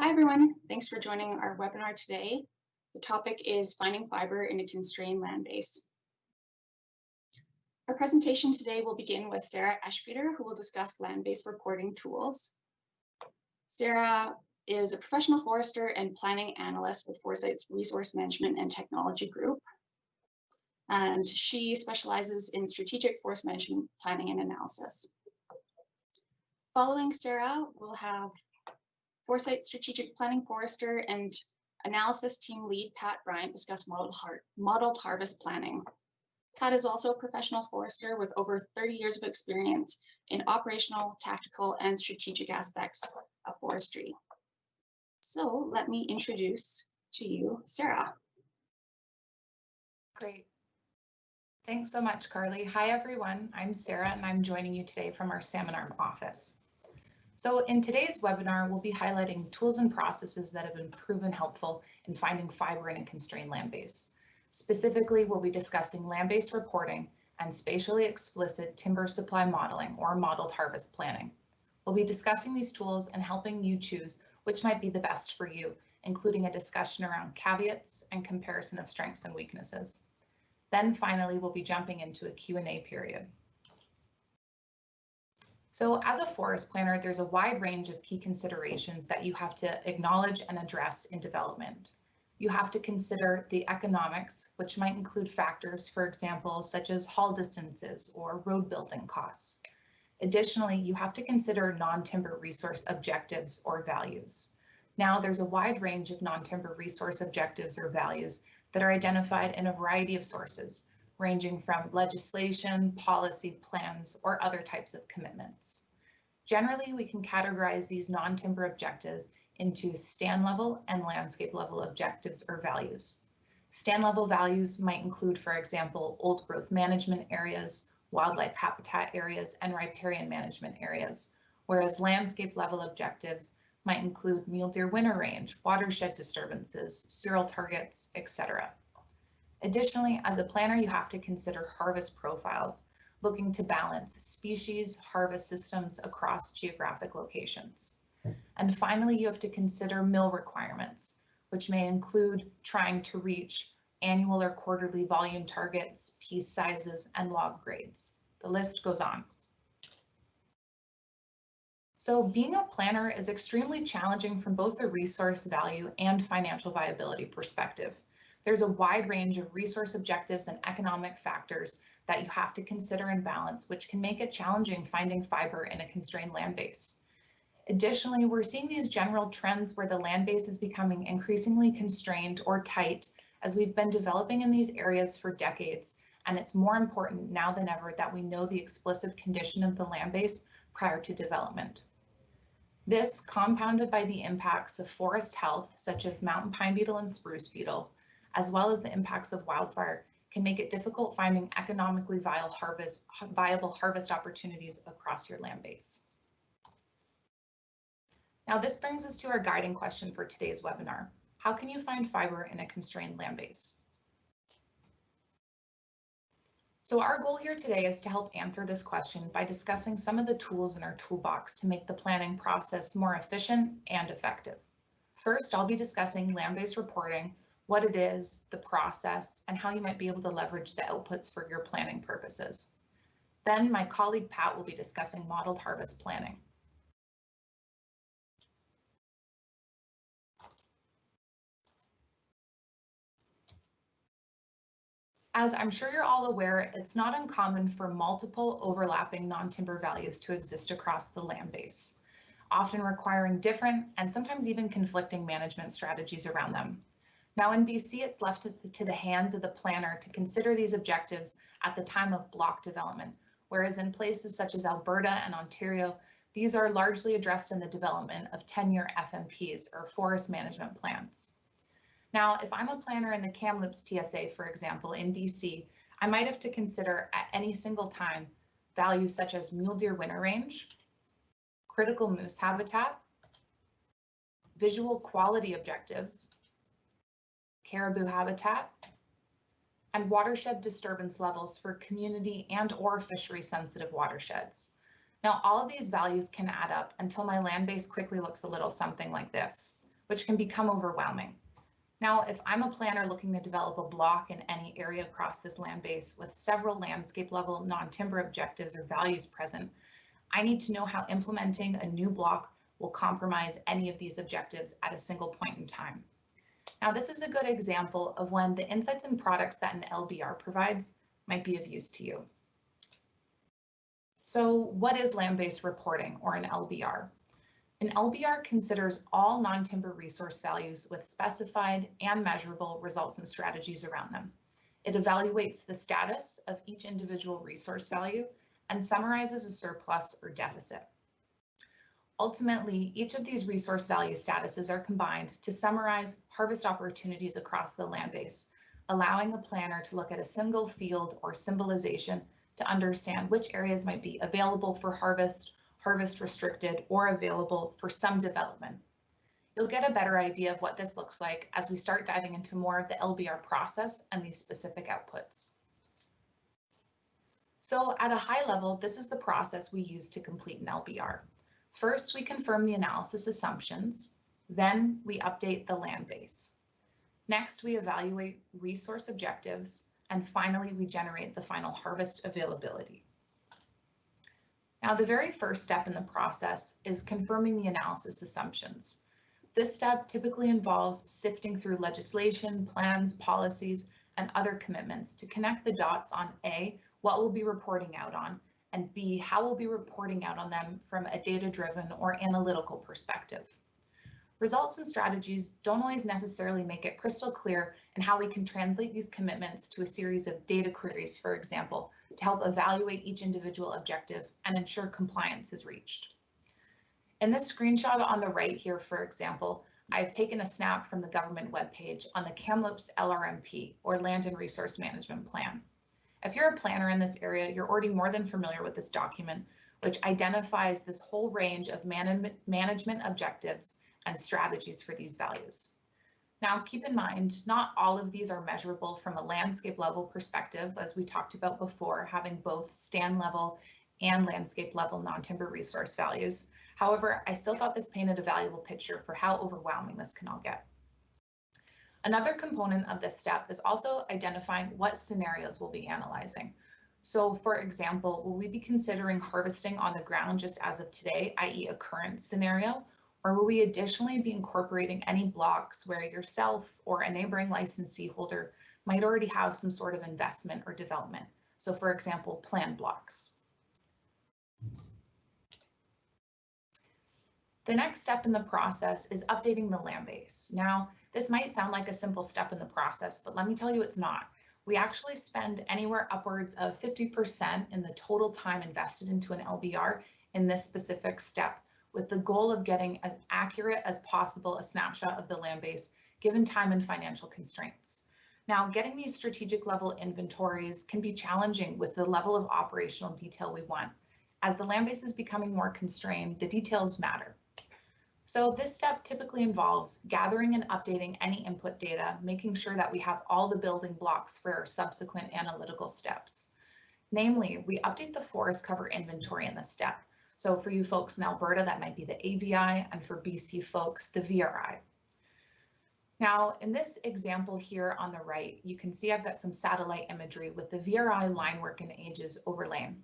Hi everyone, thanks for joining our webinar today. The topic is finding fiber in a constrained land base. Our presentation today will begin with Sarah Eschpeter, who will discuss land-based reporting tools. Sarah is a professional forester and planning analyst with Foresight's Resource Management and Technology Group. And she specializes in strategic forest management planning and analysis. Following Sarah, we'll have Foresight Strategic Planning Forester and Analysis Team Lead Pat Bryant discuss modeled harvest planning. Pat is also a professional forester with over 30 years of experience in operational, tactical, and strategic aspects of forestry. So let me introduce to you Sarah. Great. Thanks so much, Carly. Hi, everyone. I'm Sarah, and I'm joining you today from our Salmon Arm office. So in today's webinar, we'll be highlighting tools and processes that have been proven helpful in finding fiber in a constrained land base. Specifically, we'll be discussing land-based reporting and spatially explicit timber supply modeling, or modeled harvest planning. We'll be discussing these tools and helping you choose which might be the best for you, including a discussion around caveats and comparison of strengths and weaknesses. Then finally, we'll be jumping into a Q&A period. So as a forest planner, there's a wide range of key considerations that you have to acknowledge and address in development. You have to consider the economics, which might include factors, for example, such as haul distances or road building costs. Additionally, you have to consider non-timber resource objectives or values. Now, there's a wide range of non-timber resource objectives or values that are identified in a variety of sources, ranging from legislation, policy, plans, or other types of commitments. Generally, we can categorize these non-timber objectives into stand level and landscape level objectives or values. Stand level values might include, for example, old growth management areas, wildlife habitat areas, and riparian management areas, whereas landscape level objectives might include mule deer winter range, watershed disturbances, cereal targets, etc. Additionally, as a planner, you have to consider harvest profiles, looking to balance species harvest systems across geographic locations. And finally, you have to consider mill requirements, which may include trying to reach annual or quarterly volume targets, piece sizes, and log grades. The list goes on. So being a planner is extremely challenging from both a resource value and financial viability perspective. There's a wide range of resource objectives and economic factors that you have to consider and balance, which can make it challenging finding fiber in a constrained land base. Additionally, we're seeing these general trends where the land base is becoming increasingly constrained or tight as we've been developing in these areas for decades, and it's more important now than ever that we know the explicit condition of the land base prior to development. This, compounded by the impacts of forest health, such as mountain pine beetle and spruce beetle, as well as the impacts of wildfire, can make it difficult finding economically viable harvest opportunities across your land base. Now, this brings us to our guiding question for today's webinar. How can you find fiber in a constrained land base? So our goal here today is to help answer this question by discussing some of the tools in our toolbox to make the planning process more efficient and effective. First, I'll be discussing land-based reporting, what it is, the process, and how you might be able to leverage the outputs for your planning purposes. Then my colleague Pat will be discussing modeled harvest planning. As I'm sure you're all aware, it's not uncommon for multiple overlapping non-timber values to exist across the land base, often requiring different and sometimes even conflicting management strategies around them. Now in BC, it's left to the hands of the planner to consider these objectives at the time of block development, whereas in places such as Alberta and Ontario, these are largely addressed in the development of 10-year FMPs or forest management plans. Now, if I'm a planner in the Kamloops TSA, for example, in BC, I might have to consider at any single time values such as mule deer winter range, critical moose habitat, visual quality objectives, caribou habitat, and watershed disturbance levels for community and/or fishery sensitive watersheds. Now, all of these values can add up until my land base quickly looks a little something like this. which can become overwhelming. Now, if I'm a planner looking to develop a block in any area across this land base with several landscape level non-timber objectives or values present, I need to know how implementing a new block will compromise any of these objectives at a single point in time. Now, this is a good example of when the insights and products that an LBR provides might be of use to you. So what is land-based reporting, or an LBR? An LBR considers all non-timber resource values with specified and measurable results and strategies around them. It evaluates the status of each individual resource value and summarizes a surplus or deficit. Ultimately, each of these resource value statuses are combined to summarize harvest opportunities across the land base, allowing a planner to look at a single field or symbolization to understand which areas might be available for harvest, harvest restricted, or available for some development. You'll get a better idea of what this looks like as we start diving into more of the LBR process and these specific outputs. So at a high level, this is the process we use to complete an LBR. First, we confirm the analysis assumptions, then we update the land base. Next, we evaluate resource objectives, and finally, we generate the final harvest availability. Now, the very first step in the process is confirming the analysis assumptions. This step typically involves sifting through legislation, plans, policies, and other commitments to connect the dots on A, what we'll be reporting out on, and B, how we'll be reporting out on them from a data-driven or analytical perspective. Results and strategies don't always necessarily make it crystal clear in how we can translate these commitments to a series of data queries, for example, to help evaluate each individual objective and ensure compliance is reached. In this screenshot on the right here, for example, I've taken a snap from the government webpage on the Kamloops LRMP, or Land and Resource Management Plan. If you're a planner in this area, you're already more than familiar with this document, which identifies this whole range of management objectives and strategies for these values. Now, keep in mind, not all of these are measurable from a landscape level perspective, as we talked about before, having both stand level and landscape level non-timber resource values. However, I still thought this painted a valuable picture for how overwhelming this can all get. Another component of this step is also identifying what scenarios we'll be analyzing. So for example, will we be considering harvesting on the ground just as of today, i.e. a current scenario, or will we additionally be incorporating any blocks where yourself or a neighboring licensee holder might already have some sort of investment or development? So for example, planned blocks. The next step in the process is updating the land base. Now, this might sound like a simple step in the process, but let me tell you it's not. We actually spend anywhere upwards of 50% in the total time invested into an LBR in this specific step, with the goal of getting as accurate as possible a snapshot of the land base, given time and financial constraints. Now, getting these strategic level inventories can be challenging with the level of operational detail we want. As the land base is becoming more constrained, the details matter. So this step typically involves gathering and updating any input data, making sure that we have all the building blocks for our subsequent analytical steps. Namely, we update the forest cover inventory in this step. So for you folks in Alberta, that might be the AVI, and for BC folks, the VRI. Now, in this example here on the right, you can see I've got some satellite imagery with the VRI line work and ages overlain.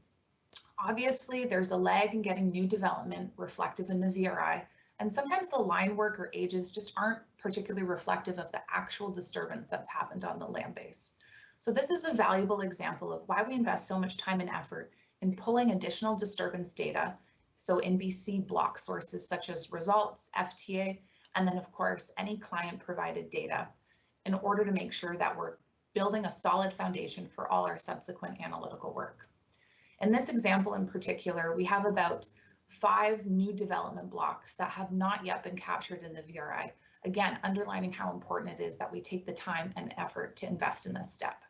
Obviously, there's a lag in getting new development reflective in the VRI, and sometimes the line work or ages just aren't particularly reflective of the actual disturbance that's happened on the land base. So this is a valuable example of why we invest so much time and effort in pulling additional disturbance data. So in BC, block sources such as results, FTA, and then of course, any client provided data in order to make sure that we're building a solid foundation for all our subsequent analytical work. In this example in particular, we have about 5 new development blocks that have not yet been captured in the VRI, again, underlining how important it is that we take the time and effort to invest in this step.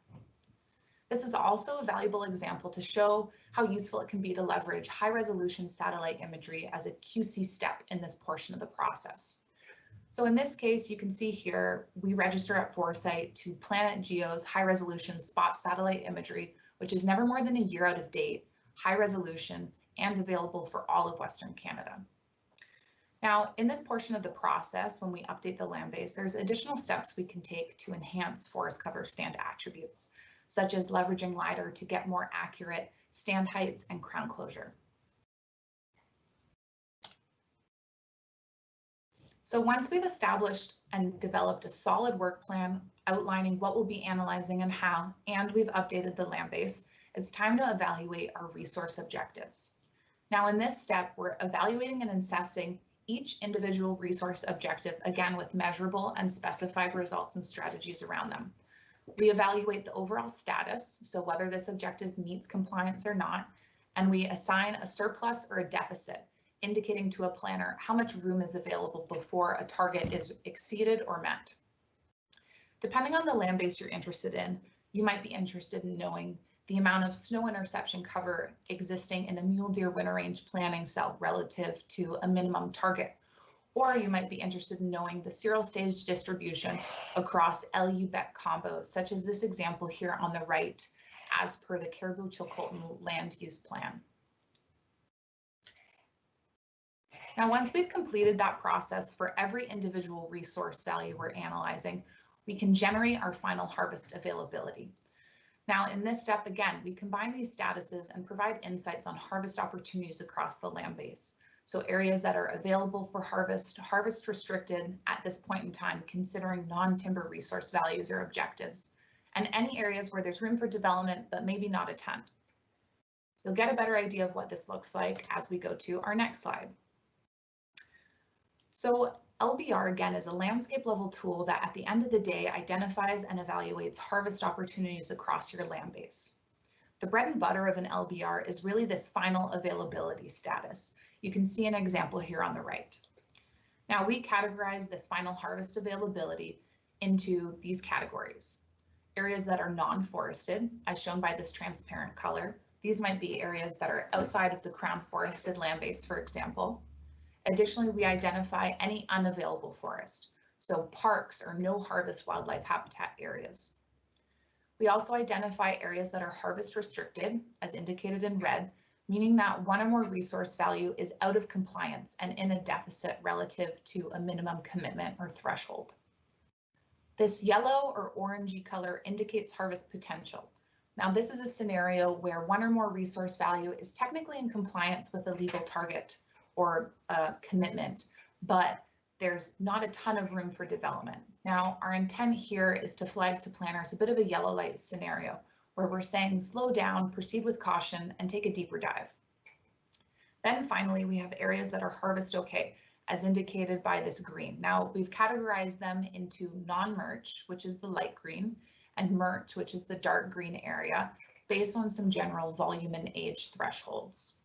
This is also a valuable example to show how useful it can be to leverage high-resolution satellite imagery as a QC step in this portion of the process. So in this case, you can see here, we register at Foresight to Planet Geo's high-resolution spot satellite imagery, which is never more than a year out of date, high-resolution, and available for all of Western Canada. Now, in this portion of the process, when we update the land base, there's additional steps we can take to enhance forest cover stand attributes, such as leveraging LiDAR to get more accurate stand heights and crown closure. So once we've established and developed a solid work plan outlining what we'll be analyzing and how, and we've updated the land base, it's time to evaluate our resource objectives. Now in this step, we're evaluating and assessing each individual resource objective, again with measurable and specified results and strategies around them. We evaluate the overall status, so whether this objective meets compliance or not, and we assign a surplus or a deficit, indicating to a planner how much room is available before a target is exceeded or met. Depending on the land base you're interested in, you might be interested in knowing the amount of snow interception cover existing in a mule deer winter range planning cell relative to a minimum target. Or you might be interested in knowing the cereal stage distribution across LU-BEC combos, such as this example here on the right, as per the Caribou-Chilcotin land use plan. Now, once we've completed that process for every individual resource value we're analyzing, we can generate our final harvest availability. Now, in this step, again, we combine these statuses and provide insights on harvest opportunities across the land base. So areas that are available for harvest, harvest restricted at this point in time, considering non-timber resource values or objectives, and any areas where there's room for development, but maybe not a ton. You'll get a better idea of what this looks like as we go to our next slide. So LBR, again, is a landscape level tool that at the end of the day identifies and evaluates harvest opportunities across your land base. The bread and butter of an LBR is really this final availability status. You can see an example here on the right. Now we categorize this final harvest availability into these categories. Areas that are non-forested, as shown by this transparent color. These might be areas that are outside of the crown forested land base, for example. Additionally, we identify any unavailable forest, so parks or no harvest wildlife habitat areas. We also identify areas that are harvest restricted, as indicated in red, meaning that one or more resource value is out of compliance and in a deficit relative to a minimum commitment or threshold. This yellow or orangey color indicates harvest potential. Now, this is a scenario where one or more resource value is technically in compliance with a legal target or commitment, but there's not a ton of room for development. Now, our intent here is to flag to planners a bit of a yellow light scenario where we're saying slow down, proceed with caution, and take a deeper dive. Then finally, we have areas that are harvest okay, as indicated by this green. Now, we've categorized them into non-merch, which is the light green, and merch, which is the dark green area, based on some general volume and age thresholds.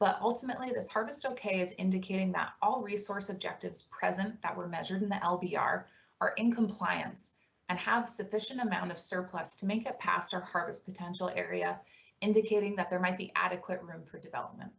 But ultimately, this harvest okay is indicating that all resource objectives present that were measured in the LBR are in compliance and have sufficient amount of surplus to make it past our harvest potential area, indicating that there might be adequate room for development.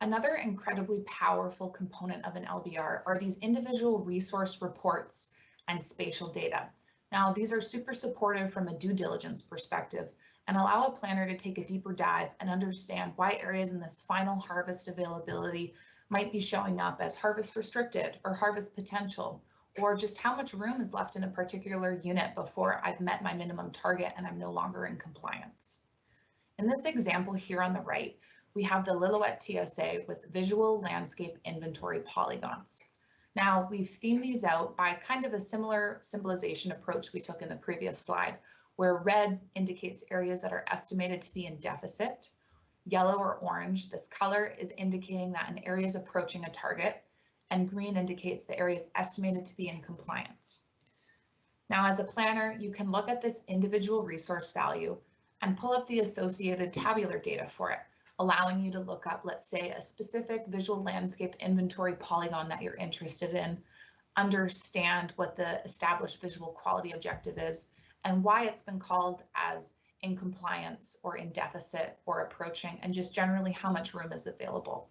Another incredibly powerful component of an LBR are these individual resource reports and spatial data. Now, these are super supportive from a due diligence perspective and allow a planner to take a deeper dive and understand why areas in this final harvest availability might be showing up as harvest restricted or harvest potential, or just how much room is left in a particular unit before I've met my minimum target and I'm no longer in compliance. In this example here on the right, we have the Lillooet TSA with visual landscape inventory polygons. Now, we've themed these out by kind of a similar symbolization approach we took in the previous slide, where red indicates areas that are estimated to be in deficit. Yellow or orange, this color is indicating that an area is approaching a target, and green indicates the area is estimated to be in compliance. Now, as a planner, you can look at this individual resource value and pull up the associated tabular data for it, allowing you to look up, let's say, a specific visual landscape inventory polygon that you're interested in, understand what the established visual quality objective is, and why it's been called as in compliance or in deficit or approaching, and just generally how much room is available.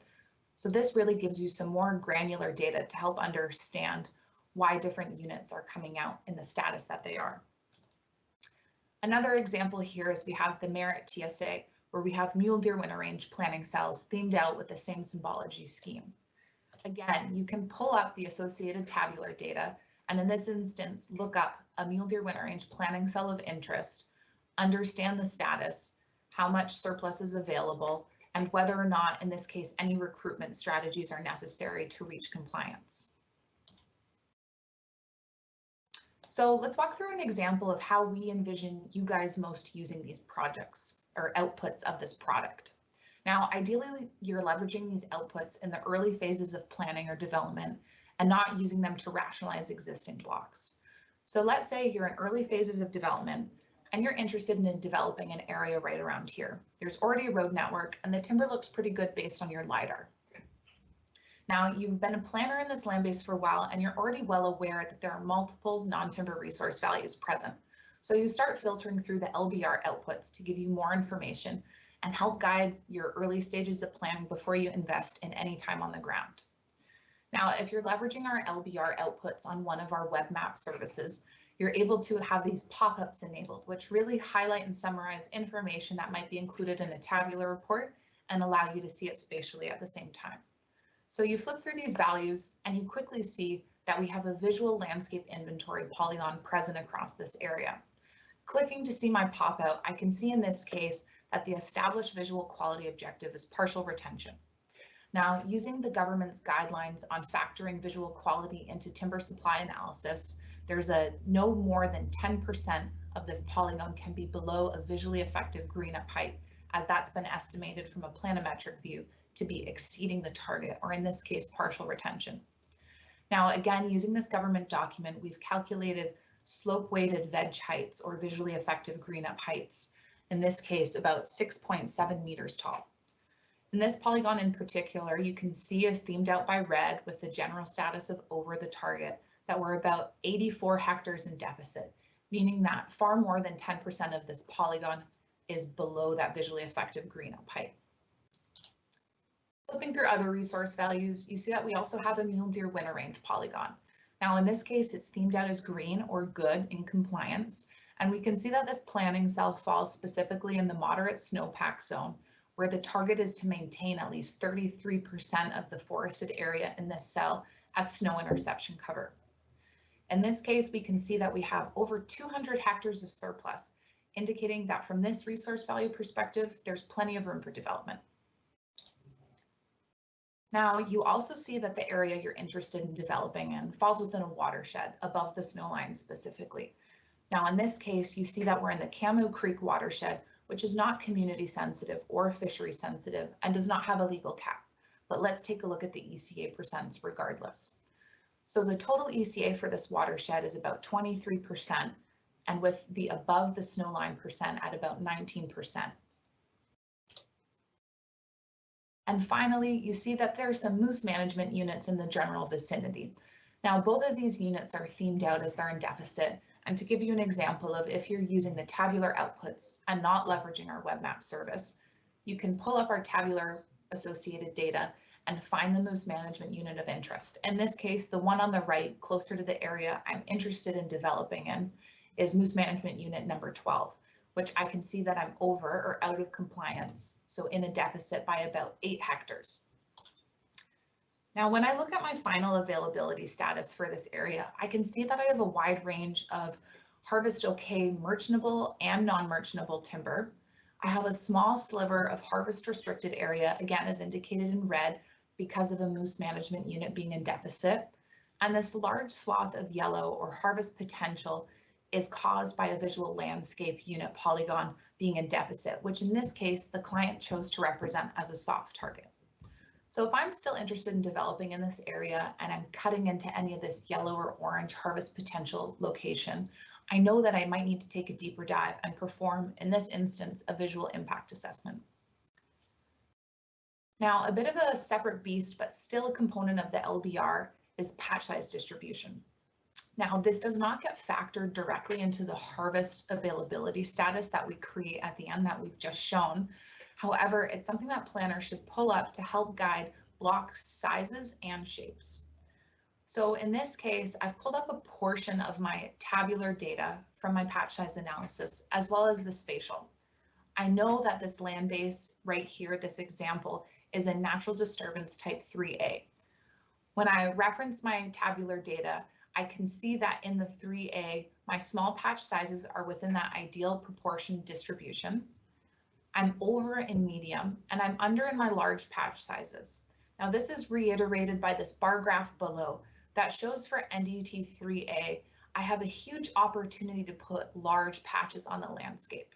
So this really gives you some more granular data to help understand why different units are coming out in the status that they are. Another example here is we have the Merit TSA, where we have mule deer winter range planting cells themed out with the same symbology scheme. Again, you can pull up the associated tabular data, and in this instance, look up a mule deer winter range planting cell of interest, understand the status, how much surplus is available, and whether or not, in this case, any recruitment strategies are necessary to reach compliance. So let's walk through an example of how we envision you guys most using these projects or outputs of this product. Now, ideally, you're leveraging these outputs in the early phases of planning or development and not using them to rationalize existing blocks. So let's say you're in early phases of development and you're interested in developing an area right around here. There's already a road network and the timber looks pretty good based on your LiDAR. Now, you've been a planner in this land base for a while and you're already well aware that there are multiple non-timber resource values present. So you start filtering through the LBR outputs to give you more information and help guide your early stages of planning before you invest in any time on the ground. Now, if you're leveraging our LBR outputs on one of our web map services, you're able to have these pop-ups enabled, which really highlight and summarize information that might be included in a tabular report and allow you to see it spatially at the same time. So you flip through these values and you quickly see that we have a visual landscape inventory polygon present across this area. Clicking to see my pop-out, I can see in this case that the established visual quality objective is partial retention. Now, using the government's guidelines on factoring visual quality into timber supply analysis, there's a no more than 10% of this polygon can be below a visually effective green up height, as that's been estimated from a planimetric view to be exceeding the target, or in this case, partial retention. Now, again, using this government document, we've calculated slope-weighted veg heights or visually effective green up heights, in this case, about 6.7 meters tall. In this polygon in particular, you can see is themed out by red with the general status of over the target that we're about 84 hectares in deficit, meaning that far more than 10% of this polygon is below that visually effective green up height. Flipping through other resource values, you see that we also have a mule deer winter range polygon. Now in this case, it's themed out as green or good in compliance, and we can see that this planning cell falls specifically in the moderate snowpack zone, where the target is to maintain at least 33% of the forested area in this cell as snow interception cover. In this case, we can see that we have over 200 hectares of surplus, indicating that from this resource value perspective, there's plenty of room for development. Now, you also see that the area you're interested in developing in falls within a watershed above the snow line specifically. Now, in this case, you see that we're in the Camus Creek watershed, which is not community sensitive or fishery sensitive and does not have a legal cap. But let's take a look at the ECA percents regardless. So the total ECA for this watershed is about 23%, and with the above the snow line percent at about 19%. And finally, you see that there are some moose management units in the general vicinity. Now, both of these units are themed out as they're in deficit. And to give you an example of if you're using the tabular outputs and not leveraging our web map service, you can pull up our tabular associated data and find the moose management unit of interest. In this case, the one on the right, closer to the area I'm interested in developing in, is moose management unit number 12, which I can see that I'm over or out of compliance, so in a deficit by about 8 hectares. Now, when I look at my final availability status for this area, I can see that I have a wide range of harvest okay merchantable and non-merchantable timber. I have a small sliver of harvest restricted area, again, as indicated in red, because of a moose management unit being in deficit. And this large swath of yellow or harvest potential is caused by a visual landscape unit polygon being in deficit, which in this case, the client chose to represent as a soft target. So if I'm still interested in developing in this area and I'm cutting into any of this yellow or orange harvest potential location, I know that I might need to take a deeper dive and perform, in this instance, a visual impact assessment. Now, a bit of a separate beast, but still a component of the LBR is patch size distribution. Now, this does not get factored directly into the harvest availability status that we create at the end that we've just shown. However, it's something that planners should pull up to help guide block sizes and shapes. So in this case, I've pulled up a portion of my tabular data from my patch size analysis, as well as the spatial. I know that this land base right here, this example, is a natural disturbance type 3A. When I reference my tabular data, I can see that in the 3A, my small patch sizes are within that ideal proportion distribution. I'm over in medium, and I'm under in my large patch sizes. Now this is reiterated by this bar graph below that shows for NDT 3A, I have a huge opportunity to put large patches on the landscape.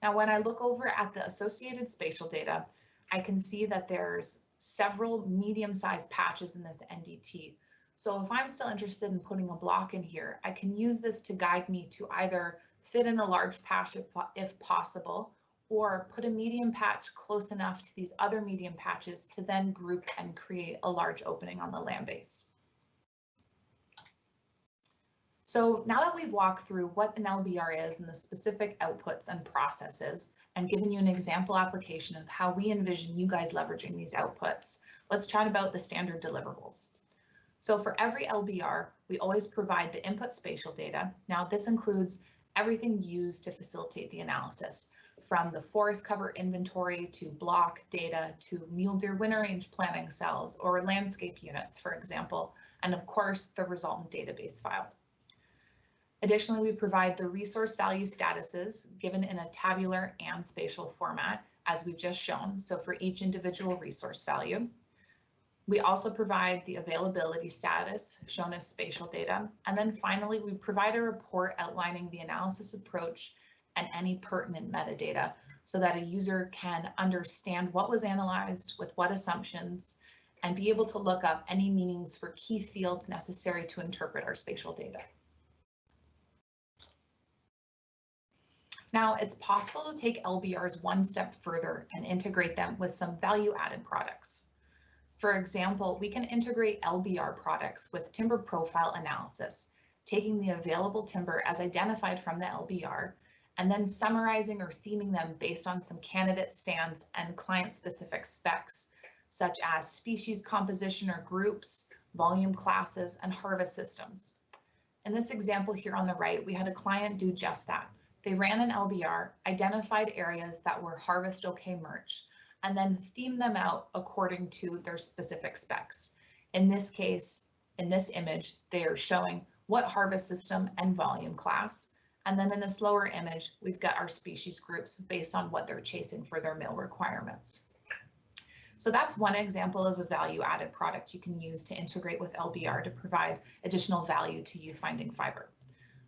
Now when I look over at the associated spatial data, I can see that there's several medium-sized patches in this NDT. So if I'm still interested in putting a block in here, I can use this to guide me to either fit in a large patch if possible, or put a medium patch close enough to these other medium patches to then group and create a large opening on the land base. So now that we've walked through what an LBR is and the specific outputs and processes, and given you an example application of how we envision you guys leveraging these outputs, let's chat about the standard deliverables. So for every LBR, we always provide the input spatial data. Now this includes everything used to facilitate the analysis, from the forest cover inventory to block data to mule deer winter range planning cells or landscape units, for example, and of course the resultant database file. Additionally, we provide the resource value statuses given in a tabular and spatial format, as we've just shown, so for each individual resource value. We also provide the availability status shown as spatial data. And then finally, we provide a report outlining the analysis approach and any pertinent metadata so that a user can understand what was analyzed with what assumptions and be able to look up any meanings for key fields necessary to interpret our spatial data. Now, it's possible to take LBRs one step further and integrate them with some value-added products. For example, we can integrate LBR products with timber profile analysis, taking the available timber as identified from the LBR, and then summarizing or theming them based on some candidate stands and client-specific specs, such as species composition or groups, volume classes, and harvest systems. In this example here on the right, we had a client do just that. They ran an LBR, identified areas that were harvest okay merch, and then theme them out according to their specific specs. In this case, in this image, they are showing what harvest system and volume class. And then in this lower image, we've got our species groups based on what they're chasing for their mill requirements. So that's one example of a value added product you can use to integrate with LBR to provide additional value to you finding fiber.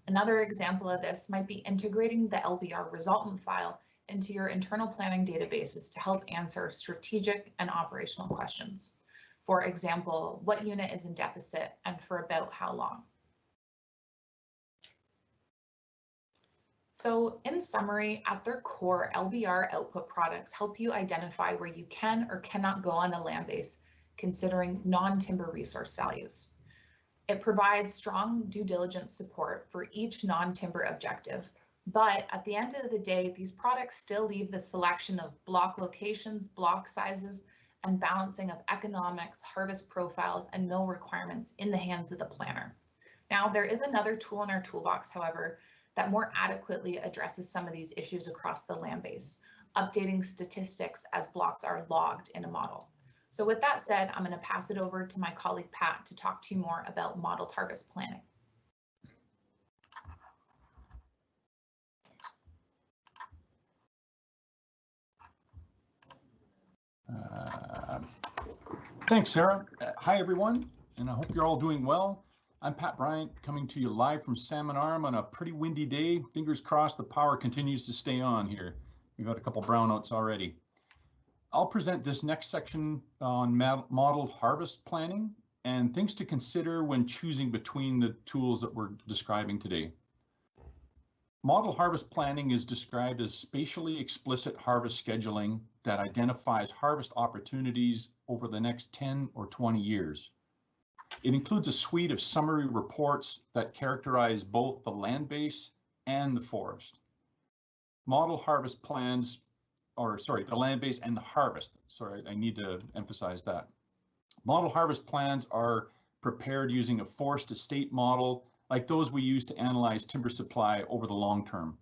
Another example of this might be integrating the LBR resultant file into your internal planning databases to help answer strategic and operational questions. For example, what unit is in deficit and for about how long? So in summary, at their core, LBR output products help you identify where you can or cannot go on a land base, considering non-timber resource values. It provides strong due diligence support for each non-timber objective, but at the end of the day, these products still leave the selection of block locations, block sizes, and balancing of economics, harvest profiles, and mill requirements in the hands of the planner. Now, there is another tool in our toolbox, however, that more adequately addresses some of these issues across the land base, updating statistics as blocks are logged in a model. So with that said, I'm going to pass it over to my colleague Pat to talk to you more about modeled harvest planning. Thanks, Sarah. Hi, everyone, and I hope you're all doing well. I'm Pat Bryant, coming to you live from Salmon Arm on a pretty windy day. Fingers crossed the power continues to stay on here. We've had a couple brownouts already. I'll present this next section on modeled harvest planning and things to consider when choosing between the tools that we're describing today. Model harvest planning is described as spatially explicit harvest scheduling that identifies harvest opportunities over the next 10 or 20 years. It includes a suite of summary reports that characterize both the land base and the forest. Model harvest plans, the land base and the harvest. Sorry, I need to emphasize that. Model harvest plans are prepared using a forest to state model like those we use to analyze timber supply over the long term.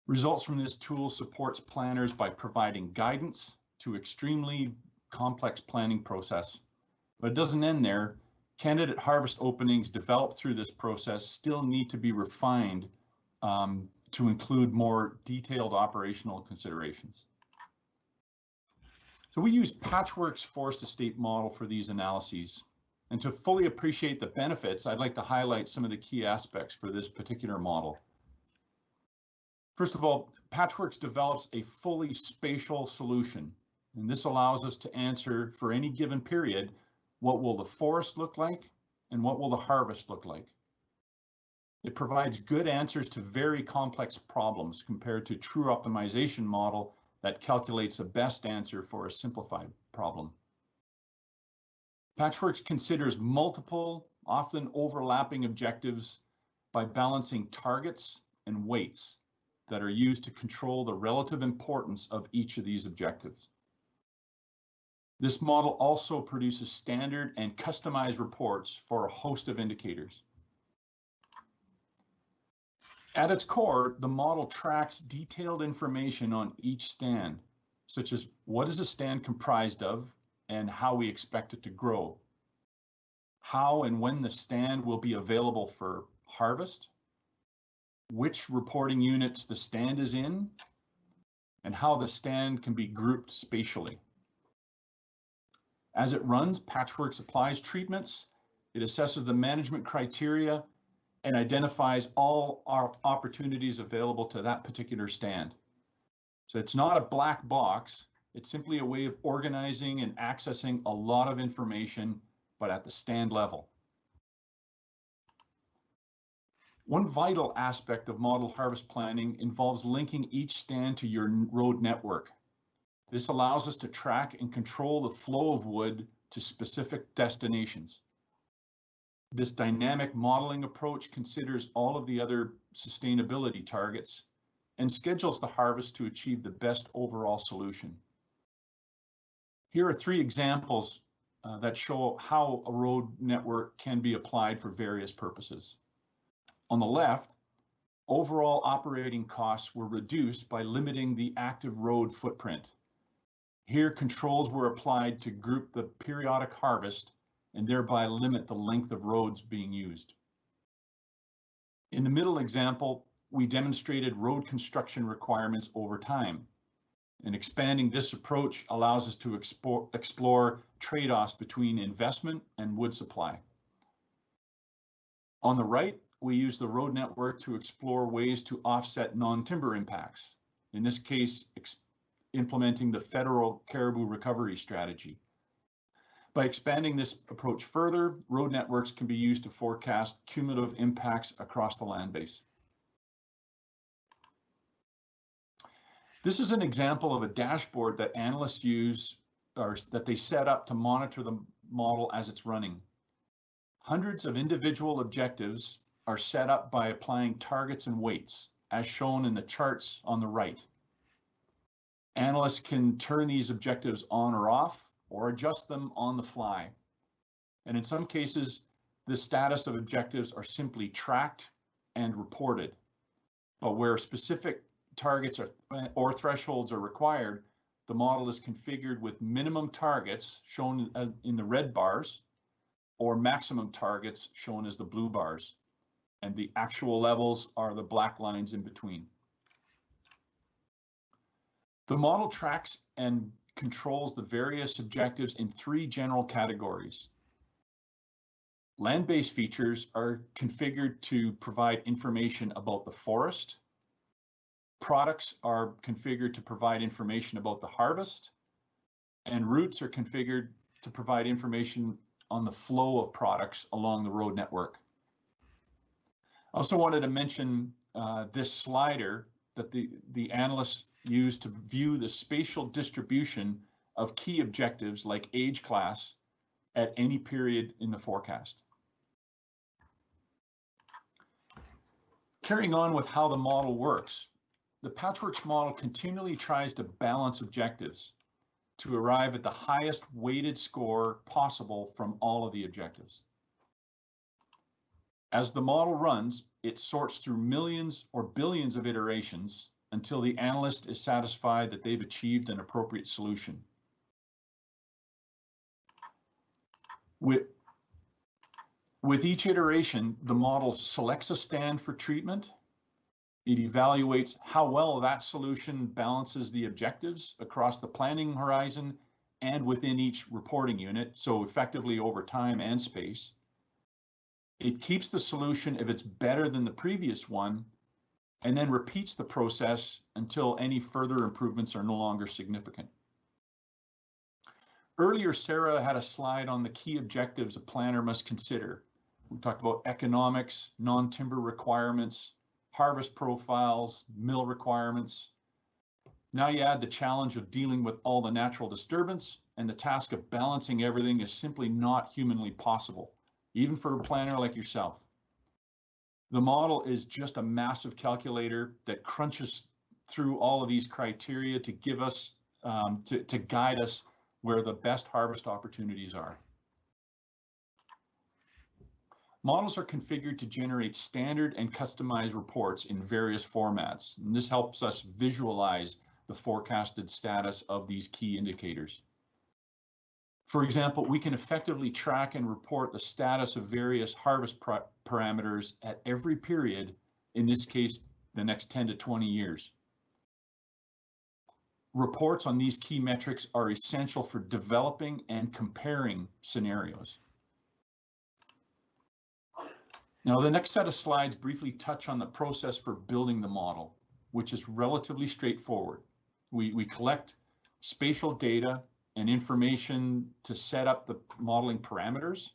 Results from this tool supports planners by providing guidance to extremely complex planning process. But it doesn't end there. Candidate harvest openings developed through this process still need to be refined to include more detailed operational considerations. So we use Patchwork's forest estate model for these analyses. And to fully appreciate the benefits, I'd like to highlight some of the key aspects for this particular model. First of all, Patchworks develops a fully spatial solution, and this allows us to answer for any given period, what will the forest look like and what will the harvest look like? It provides good answers to very complex problems compared to true optimization model that calculates the best answer for a simplified problem. Patchworks considers multiple, often overlapping objectives by balancing targets and weights that are used to control the relative importance of each of these objectives. This model also produces standard and customized reports for a host of indicators. At its core, the model tracks detailed information on each stand, such as what is the stand comprised of and how we expect it to grow, how and when the stand will be available for harvest, which reporting units the stand is in, and how the stand can be grouped spatially. As it runs, Patchworks applies treatments, it assesses the management criteria, and identifies all our opportunities available to that particular stand. So it's not a black box, it's simply a way of organizing and accessing a lot of information, but at the stand level. One vital aspect of model harvest planning involves linking each stand to your road network. This allows us to track and control the flow of wood to specific destinations. This dynamic modeling approach considers all of the other sustainability targets and schedules the harvest to achieve the best overall solution. Here are 3 examples that show how a road network can be applied for various purposes. On the left, overall operating costs were reduced by limiting the active road footprint. Here, controls were applied to group the periodic harvest and thereby limit the length of roads being used. In the middle example, we demonstrated road construction requirements over time. And expanding this approach allows us to explore trade-offs between investment and wood supply. On the right, we use the road network to explore ways to offset non-timber impacts. In this case, implementing the federal caribou recovery strategy. By expanding this approach further, road networks can be used to forecast cumulative impacts across the land base. This is an example of a dashboard that analysts use, or that they set up to monitor the model as it's running. Hundreds of individual objectives are set up by applying targets and weights, as shown in the charts on the right. Analysts can turn these objectives on or off, or adjust them on the fly. And in some cases, the status of objectives are simply tracked and reported. But where specific targets or thresholds are required, the model is configured with minimum targets shown in the red bars, or maximum targets shown as the blue bars. And the actual levels are the black lines in between. The model tracks and controls the various objectives in 3 general categories. Land-based features are configured to provide information about the forest. Products are configured to provide information about the harvest. And routes are configured to provide information on the flow of products along the road network. I also wanted to mention this slider that the analysts use to view the spatial distribution of key objectives like age class at any period in the forecast. Carrying on with how the model works, the Patchworks model continually tries to balance objectives to arrive at the highest weighted score possible from all of the objectives. As the model runs, it sorts through millions or billions of iterations until the analyst is satisfied that they've achieved an appropriate solution. With each iteration, the model selects a stand for treatment. It evaluates how well that solution balances the objectives across the planning horizon and within each reporting unit, so effectively over time and space. It keeps the solution if it's better than the previous one, and then repeats the process until any further improvements are no longer significant. Earlier, Sarah had a slide on the key objectives a planner must consider. We talked about economics, non-timber requirements, harvest profiles, mill requirements. Now you add the challenge of dealing with all the natural disturbance, and the task of balancing everything is simply not humanly possible, even for a planner like yourself. The model is just a massive calculator that crunches through all of these criteria to give us, to guide us where the best harvest opportunities are. Models are configured to generate standard and customized reports in various formats, and this helps us visualize the forecasted status of these key indicators. For example, we can effectively track and report the status of various harvest parameters at every period, in this case, the next 10 to 20 years. Reports on these key metrics are essential for developing and comparing scenarios. Now, the next set of slides briefly touch on the process for building the model, which is relatively straightforward. We collect spatial data and information to set up the modeling parameters.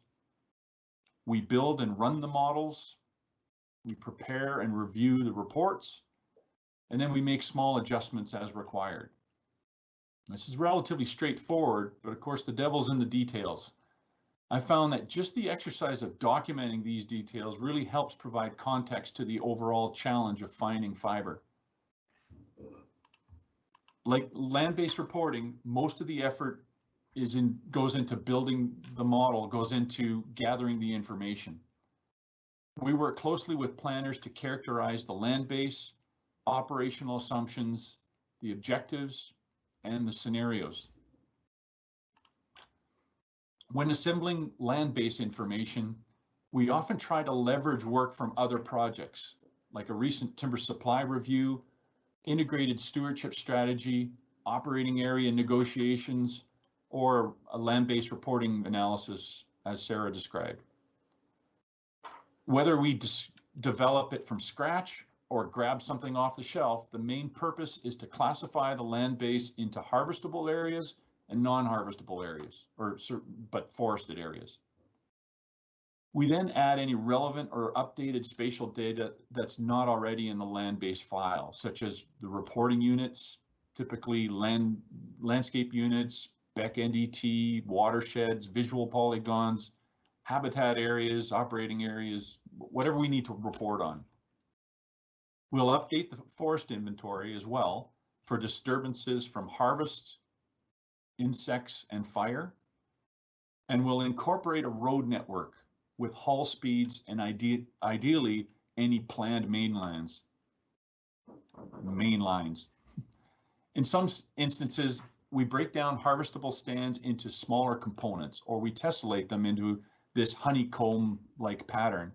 We build and run the models. We prepare and review the reports, and then we make small adjustments as required. This is relatively straightforward, but of course the devil's in the details. I found that just the exercise of documenting these details really helps provide context to the overall challenge of finding fiber. Like land-based reporting, most of the effort goes into building the model, goes into gathering the information. We work closely with planners to characterize the land base, operational assumptions, the objectives, and the scenarios. When assembling land-based information, we often try to leverage work from other projects, like a recent timber supply review, integrated stewardship strategy, operating area negotiations, or a land-based reporting analysis, as Sarah described. Whether we develop it from scratch or grab something off the shelf, the main purpose is to classify the land base into harvestable areas and non-harvestable areas, but forested areas. We then add any relevant or updated spatial data that's not already in the land-based file, such as the reporting units, typically landscape units, BEC NDT, watersheds, visual polygons, habitat areas, operating areas, whatever we need to report on. We'll update the forest inventory as well for disturbances from harvest, insects, and fire. And we'll incorporate a road network with haul speeds and ideally any planned main lines. In some instances, we break down harvestable stands into smaller components, or we tessellate them into this honeycomb-like pattern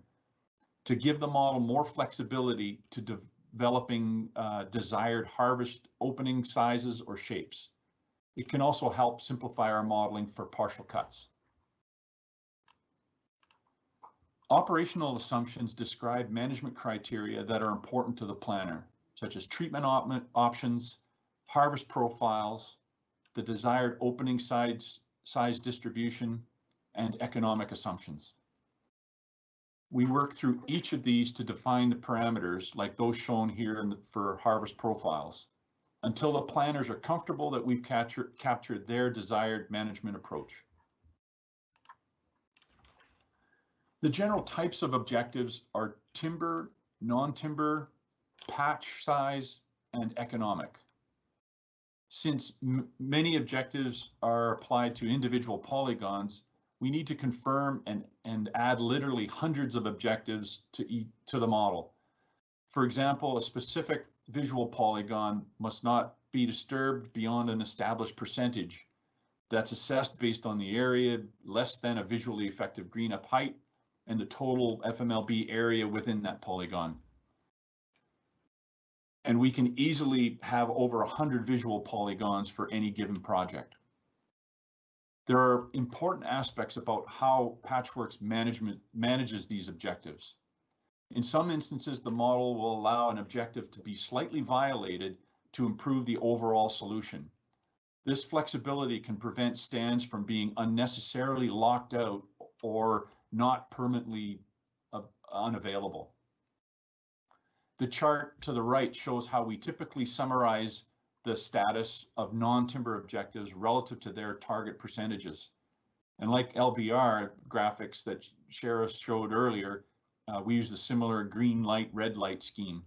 to give the model more flexibility to developing desired harvest opening sizes or shapes. It can also help simplify our modeling for partial cuts. Operational assumptions describe management criteria that are important to the planner, such as treatment options, harvest profiles, the desired opening size distribution, and economic assumptions. We work through each of these to define the parameters like those shown here for harvest profiles, until the planners are comfortable that we've captured their desired management approach. The general types of objectives are timber, non-timber, patch size, and economic. Since many objectives are applied to individual polygons, we need to confirm and add literally hundreds of objectives to the model. For example, a specific visual polygon must not be disturbed beyond an established percentage. That's assessed based on the area less than a visually effective green up height and the total FMLB area within that polygon. And we can easily have over 100 visual polygons for any given project. There are important aspects about how Patchworks management manages these objectives. In some instances, the model will allow an objective to be slightly violated to improve the overall solution. This flexibility can prevent stands from being unnecessarily locked out or not permanently unavailable. The chart to the right shows how we typically summarize the status of non-timber objectives relative to their target percentages. And like LBR graphics that Shara showed earlier, we use a similar green light, red light scheme.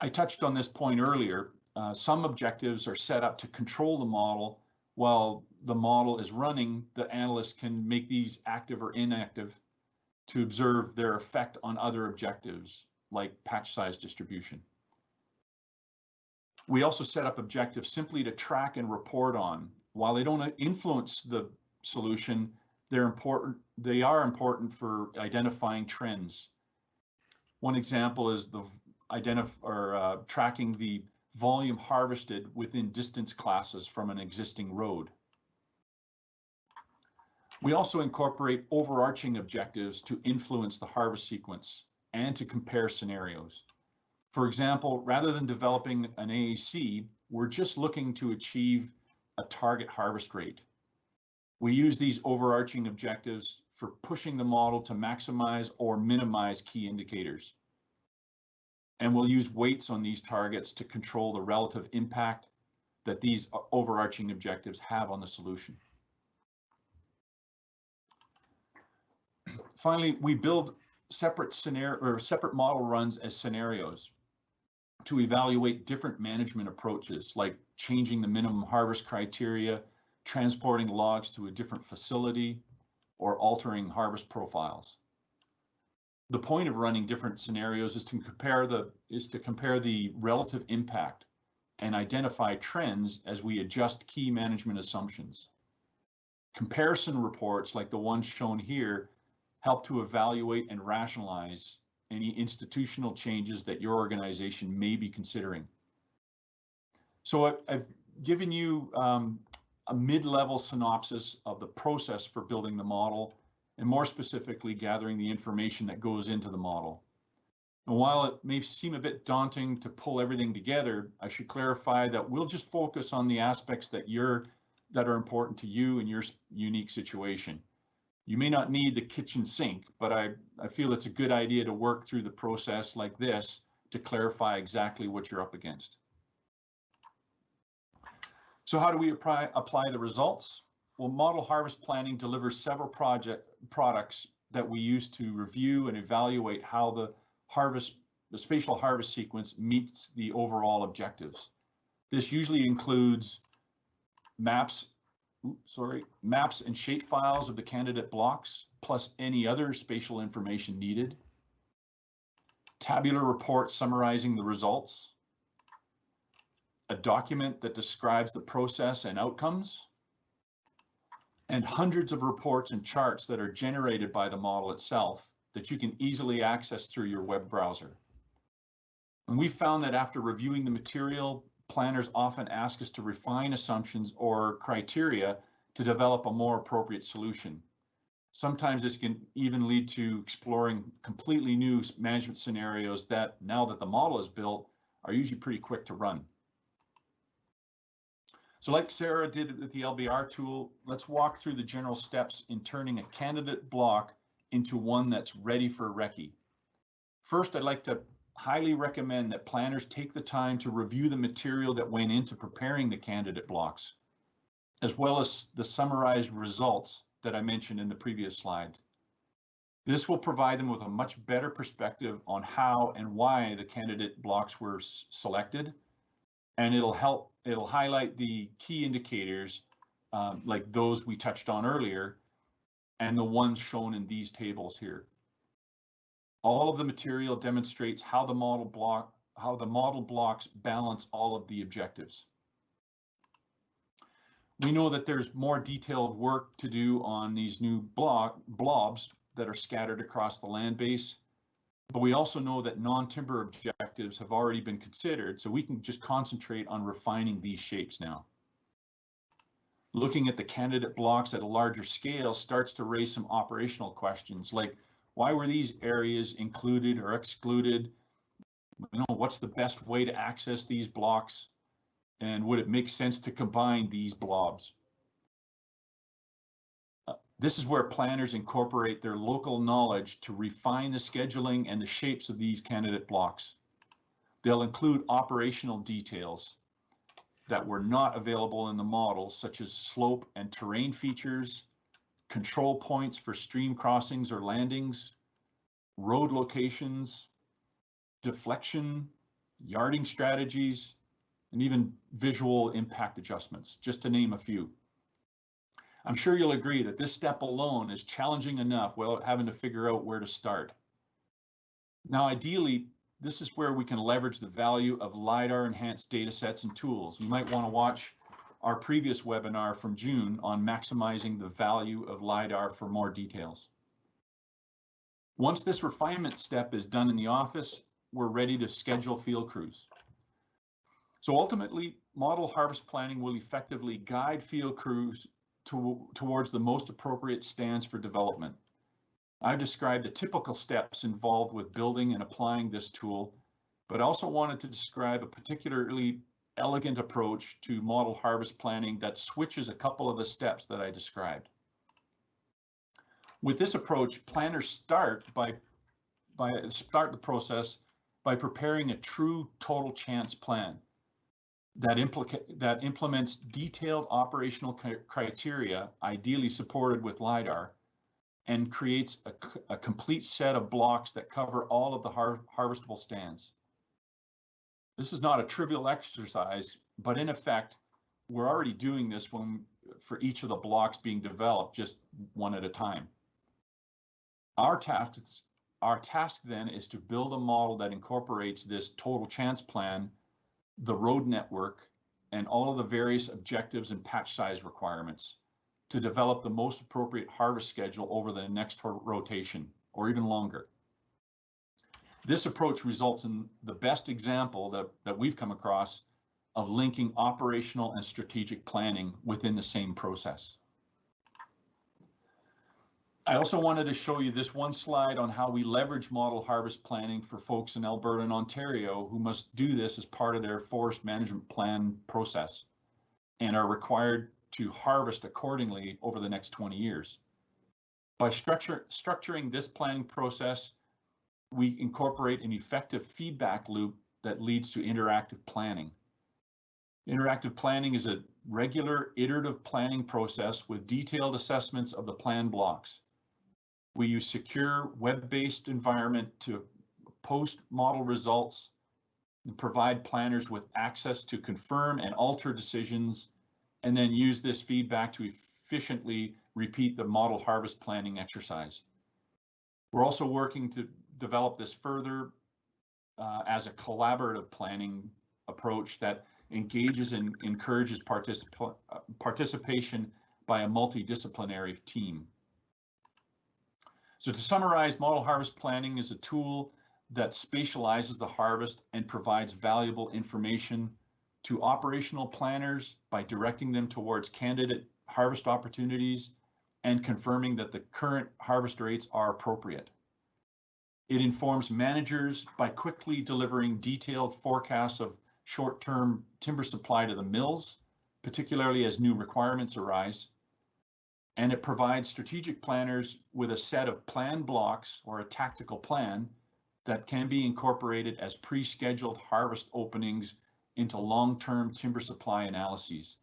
I touched on this point earlier. Some objectives are set up to control the model. While the model is running, the analyst can make these active or inactive to observe their effect on other objectives, like patch size distribution. We also set up objectives simply to track and report on. While they don't influence the solution, they are important for identifying trends. One example is the tracking the volume harvested within distance classes from an existing road. We also incorporate overarching objectives to influence the harvest sequence and to compare scenarios. For example, rather than developing an AAC, we're just looking to achieve a target harvest rate. We use these overarching objectives for pushing the model to maximize or minimize key indicators. And we'll use weights on these targets to control the relative impact that these overarching objectives have on the solution. Finally, we build separate model runs as scenarios to evaluate different management approaches, like changing the minimum harvest criteria, transporting logs to a different facility, or altering harvest profiles. The point of running different scenarios is to compare the relative impact and identify trends as we adjust key management assumptions. Comparison reports like the ones shown here help to evaluate and rationalize any institutional changes that your organization may be considering. So I've given you a mid-level synopsis of the process for building the model, and more specifically, gathering the information that goes into the model. And while it may seem a bit daunting to pull everything together, I should clarify that we'll just focus on the aspects that are important to you and your unique situation. You may not need the kitchen sink, but I feel it's a good idea to work through the process like this to clarify exactly what you're up against. So how do we apply the results? Well, model harvest planning delivers several products that we use to review and evaluate how the spatial harvest sequence meets the overall objectives. This usually includes maps and shape files of the candidate blocks, plus any other spatial information needed, tabular reports summarizing the results, a document that describes the process and outcomes, and hundreds of reports and charts that are generated by the model itself that you can easily access through your web browser. And we found that after reviewing the material, planners often ask us to refine assumptions or criteria to develop a more appropriate solution. Sometimes this can even lead to exploring completely new management scenarios that, now that the model is built, are usually pretty quick to run. So like Sarah did with the LBR tool, let's walk through the general steps in turning a candidate block into one that's ready for recce. First, I'd like to highly recommend that planners take the time to review the material that went into preparing the candidate blocks, as well as the summarized results that I mentioned in the previous slide. This will provide them with a much better perspective on how and why the candidate blocks were selected, and it'll highlight the key indicators like those we touched on earlier and the ones shown in these tables here. All of the material demonstrates how the model how the model blocks balance all of the objectives. We know that there's more detailed work to do on these new blobs that are scattered across the land base, but we also know that non-timber objectives have already been considered, so we can just concentrate on refining these shapes now. Looking at the candidate blocks at a larger scale starts to raise some operational questions, like why were these areas included or excluded? You know, what's the best way to access these blocks? And would it make sense to combine these blobs? This is where planners incorporate their local knowledge to refine the scheduling and the shapes of these candidate blocks. They'll include operational details that were not available in the model, such as slope and terrain features, control points for stream crossings or landings, road locations, deflection, yarding strategies, and even visual impact adjustments, just to name a few. I'm sure you'll agree that this step alone is challenging enough without having to figure out where to start. Now, ideally, this is where we can leverage the value of LiDAR enhanced data sets and tools. You might want to watch our previous webinar from June on maximizing the value of LiDAR for more details. Once this refinement step is done in the office, we're ready to schedule field crews. So ultimately, model harvest planning will effectively guide field crews towards the most appropriate stands for development. I've described the typical steps involved with building and applying this tool, but I also wanted to describe a particularly elegant approach to model harvest planning that switches a couple of the steps that I described. With this approach, planners start the process by preparing a true total chance plan that implements detailed operational criteria, ideally supported with LiDAR, and creates a complete set of blocks that cover all of the harvestable stands. This is not a trivial exercise, but in effect, we're already doing this for each of the blocks being developed, just one at a time. Our task then is to build a model that incorporates this total chance plan, the road network, and all of the various objectives and patch size requirements to develop the most appropriate harvest schedule over the next rotation, or even longer. This approach results in the best example that we've come across of linking operational and strategic planning within the same process. I also wanted to show you this one slide on how we leverage model harvest planning for folks in Alberta and Ontario who must do this as part of their forest management plan process and are required to harvest accordingly over the next 20 years. By structuring this planning process, we incorporate an effective feedback loop that leads to interactive planning. Interactive planning is a regular iterative planning process with detailed assessments of the plan blocks. We use secure web-based environment to post model results and provide planners with access to confirm and alter decisions, and then use this feedback to efficiently repeat the model harvest planning exercise. We're also working to develop this further as a collaborative planning approach that engages and encourages participation by a multidisciplinary team. So to summarize, model harvest planning is a tool that spatializes the harvest and provides valuable information to operational planners by directing them towards candidate harvest opportunities and confirming that the current harvest rates are appropriate. It informs managers by quickly delivering detailed forecasts of short-term timber supply to the mills, particularly as new requirements arise. And it provides strategic planners with a set of plan blocks or a tactical plan that can be incorporated as pre-scheduled harvest openings into long-term timber supply analyses.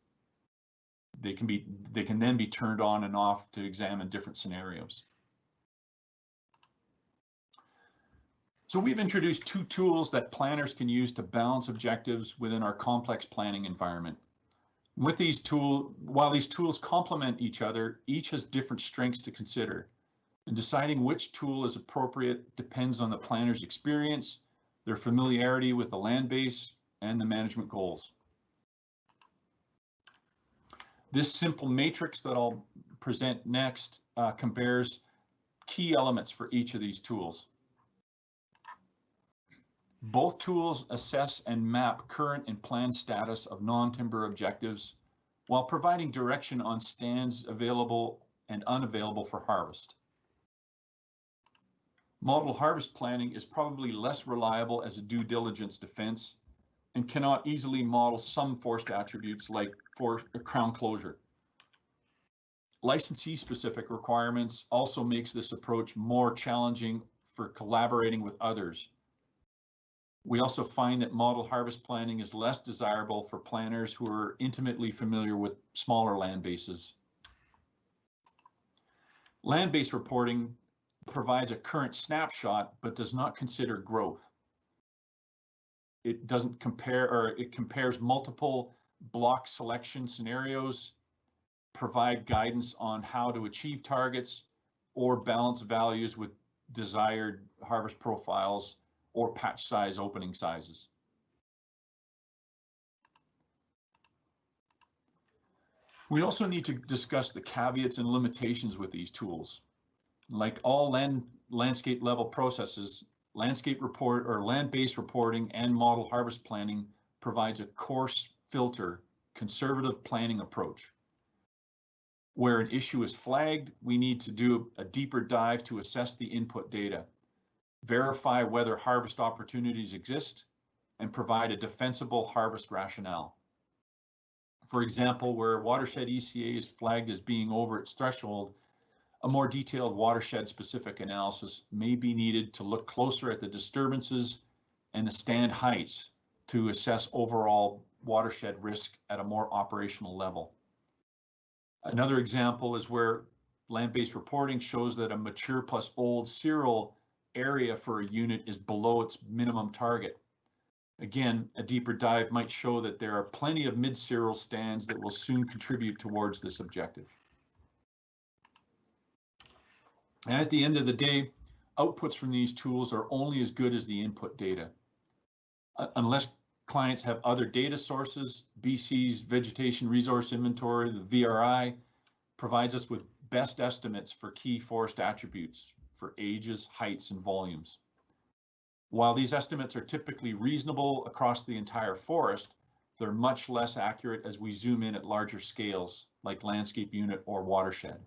They can then be turned on and off to examine different scenarios. So we've introduced two tools that planners can use to balance objectives within our complex planning environment. With these tools, while these tools complement each other, each has different strengths to consider. And deciding which tool is appropriate depends on the planner's experience, their familiarity with the land base, and the management goals. This simple matrix that I'll present next compares key elements for each of these tools. Both tools assess and map current and planned status of non-timber objectives while providing direction on stands available and unavailable for harvest. Model harvest planning is probably less reliable as a due diligence defense and cannot easily model some forest attributes like crown closure. Licensee-specific requirements also makes this approach more challenging for collaborating with others. We also find that model harvest planning is less desirable for planners who are intimately familiar with smaller land bases. Land-based reporting provides a current snapshot, but does not consider growth. It doesn't compare, or it compares multiple block selection scenarios, provide guidance on how to achieve targets, or balance values with desired harvest profiles or patch size opening sizes. We also need to discuss the caveats and limitations with these tools. Like all landscape level processes, landscape report or land-based reporting and model harvest planning provides a coarse filter, conservative planning approach. Where an issue is flagged, we need to do a deeper dive to assess the input data, verify whether harvest opportunities exist, and provide a defensible harvest rationale. For example, where watershed ECA is flagged as being over its threshold, a more detailed watershed-specific analysis may be needed to look closer at the disturbances and the stand heights to assess overall watershed risk at a more operational level. Another example is where land-based reporting shows that a mature plus old cereal area for a unit is below its minimum target. Again, a deeper dive might show that there are plenty of mid-cereal stands that will soon contribute towards this objective. And at the end of the day, outputs from these tools are only as good as the input data. Unless clients have other data sources, BC's Vegetation Resource Inventory, the VRI, provides us with best estimates for key forest attributes for ages, heights, and volumes. While these estimates are typically reasonable across the entire forest, they're much less accurate as we zoom in at larger scales like landscape unit or watershed.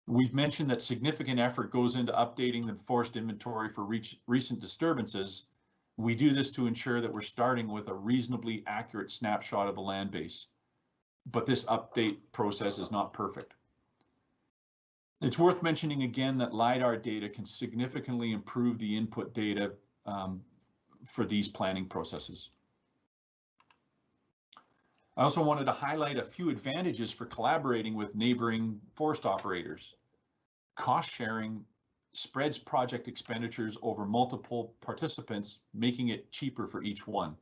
We've mentioned that significant effort goes into updating the forest inventory for recent disturbances. We do this to ensure that we're starting with a reasonably accurate snapshot of the land base, but this update process is not perfect. It's worth mentioning again that LiDAR data can significantly improve the input data for these planning processes. I also wanted to highlight a few advantages for collaborating with neighboring forest operators. Cost sharing spreads project expenditures over multiple participants, making it cheaper for each one.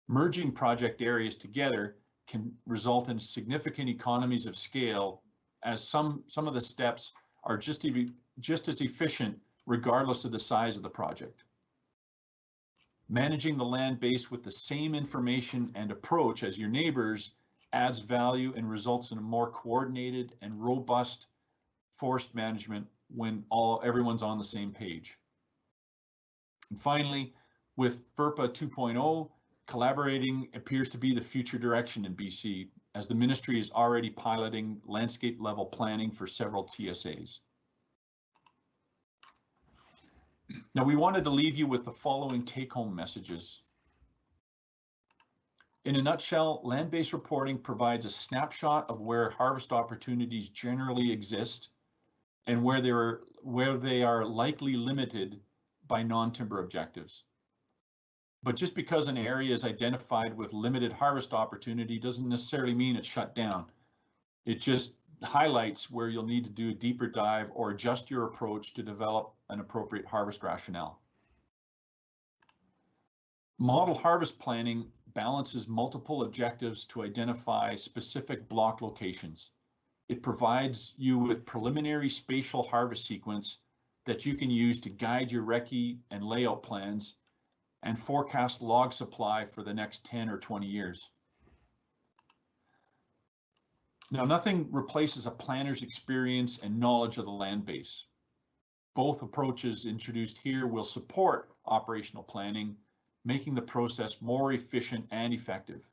Merging project areas together can result in significant economies of scale, as some of the steps are just as efficient regardless of the size of the project. Managing the land base with the same information and approach as your neighbors adds value and results in a more coordinated and robust forest management when everyone's on the same page. And finally, with FERPA 2.0, collaborating appears to be the future direction in BC, as the ministry is already piloting landscape level planning for several TSAs. Now, we wanted to leave you with the following take-home messages. In a nutshell, land-based reporting provides a snapshot of where harvest opportunities generally exist and where they are likely limited by non-timber objectives. But just because an area is identified with limited harvest opportunity doesn't necessarily mean it's shut down. It just highlights where you'll need to do a deeper dive or adjust your approach to develop an appropriate harvest rationale. Model harvest planning balances multiple objectives to identify specific block locations. It provides you with preliminary spatial harvest sequence that you can use to guide your recce and layout plans and forecast log supply for the next 10 or 20 years. Now, nothing replaces a planner's experience and knowledge of the land base. Both approaches introduced here will support operational planning, making the process more efficient and effective.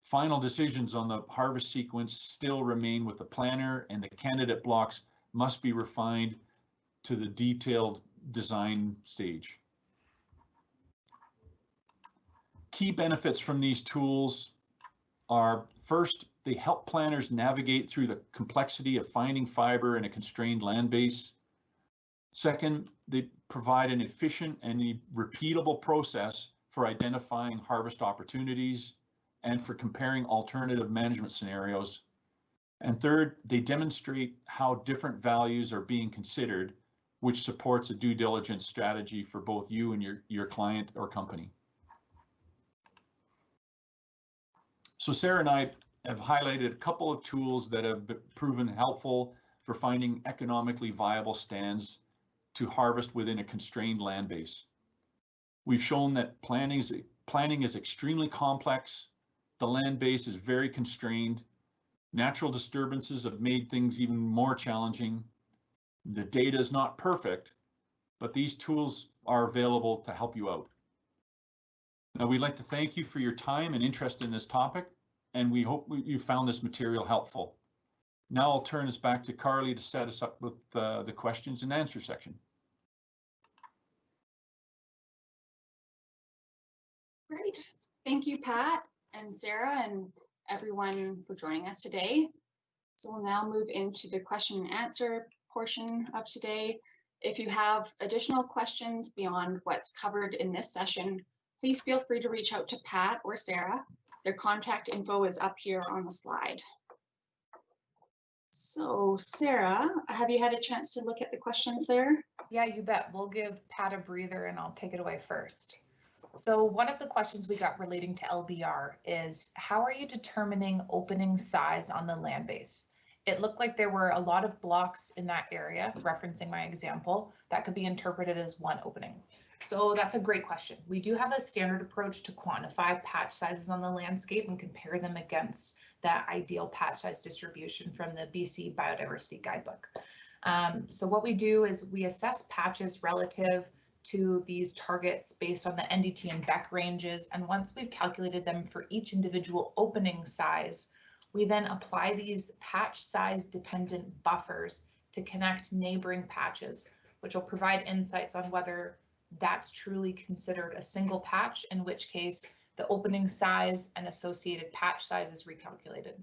Final decisions on the harvest sequence still remain with the planner, and the candidate blocks must be refined to the detailed design stage. Key benefits from these tools are, first, they help planners navigate through the complexity of finding fiber in a constrained land base. Second, they provide an efficient and repeatable process for identifying harvest opportunities and for comparing alternative management scenarios. And third, they demonstrate how different values are being considered, which supports a due diligence strategy for both you and your client or company. So Sarah and I have highlighted a couple of tools that have proven helpful for finding economically viable stands to harvest within a constrained land base. We've shown that planning is extremely complex. The land base is very constrained. Natural disturbances have made things even more challenging. The data is not perfect, but these tools are available to help you out. Now, we'd like to thank you for your time and interest in this topic, and we hope you found this material helpful. Now I'll turn us back to Carly to set us up with the questions and answer section. Great. Thank you, Pat and Sarah and everyone for joining us today. So we'll now move into the question and answer portion of today. If you have additional questions beyond what's covered in this session, please feel free to reach out to Pat or Sarah. Their contact info is up here on the slide. So Sarah, have you had a chance to look at the questions there? Yeah, you bet. We'll give Pat a breather and I'll take it away first. So one of the questions we got relating to LBR is, how are you determining opening size on the land base? It looked like there were a lot of blocks in that area, referencing my example, that could be interpreted as one opening. So that's a great question. We do have a standard approach to quantify patch sizes on the landscape and compare them against that ideal patch size distribution from the BC Biodiversity Guidebook. So what we do is we assess patches relative to these targets based on the NDT and Beck ranges. And once we've calculated them for each individual opening size, we then apply these patch size dependent buffers to connect neighboring patches, which will provide insights on whether that's truly considered a single patch, in which case the opening size and associated patch size is recalculated.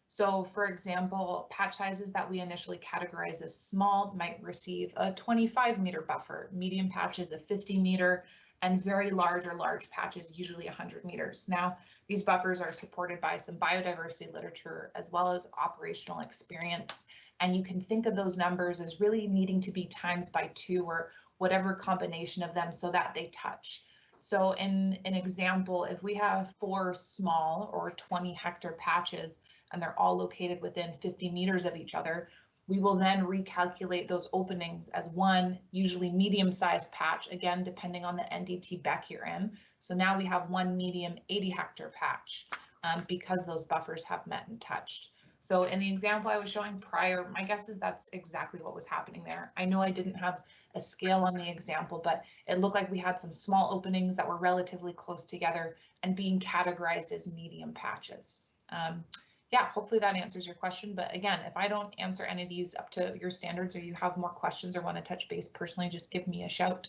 So for example, patch sizes that we initially categorize as small might receive a 25-meter buffer, medium patches a 50-meter, and very large or large patches usually 100 meters. Now, these buffers are supported by some biodiversity literature as well as operational experience, and you can think of those numbers as really needing to be times by 2 or whatever combination of them so that they touch. So in an example, if we have 4 small or 20-hectare patches and they're all located within 50 meters of each other, we will then recalculate those openings as one usually medium-sized patch, again, depending on the NDT Beck you're in. So now we have one medium 80-hectare patch because those buffers have met and touched. So in the example I was showing prior, my guess is that's exactly what was happening there. I know I didn't have a scale on the example, but it looked like we had some small openings that were relatively close together and being categorized as medium patches. Yeah, hopefully that answers your question. But again, if I don't answer any of these up to your standards or you have more questions or want to touch base personally, just give me a shout.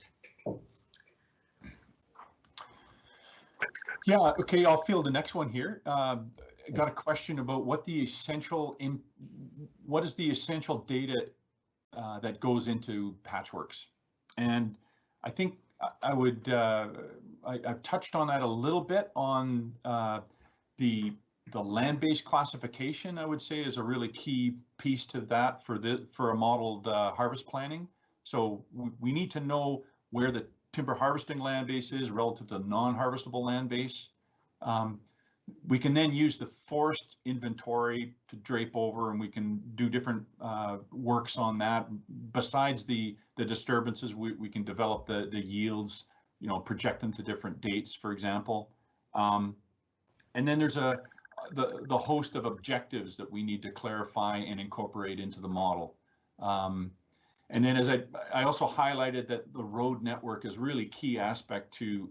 Yeah, okay, I'll field the next one here. I got a question about what is the essential data that goes into patchworks, and I think I've touched on that a little bit on the land-based classification. I would say is a really key piece to that for a modeled harvest planning. So we need to know where the timber harvesting land base is relative to non-harvestable land base. We can then use the forest inventory to drape over, and we can do different works on that. Besides the disturbances, we can develop the yields, you know, project them to different dates, for example. And then there's the host of objectives that we need to clarify and incorporate into the model. And then, as I also highlighted, that the road network is really key aspect to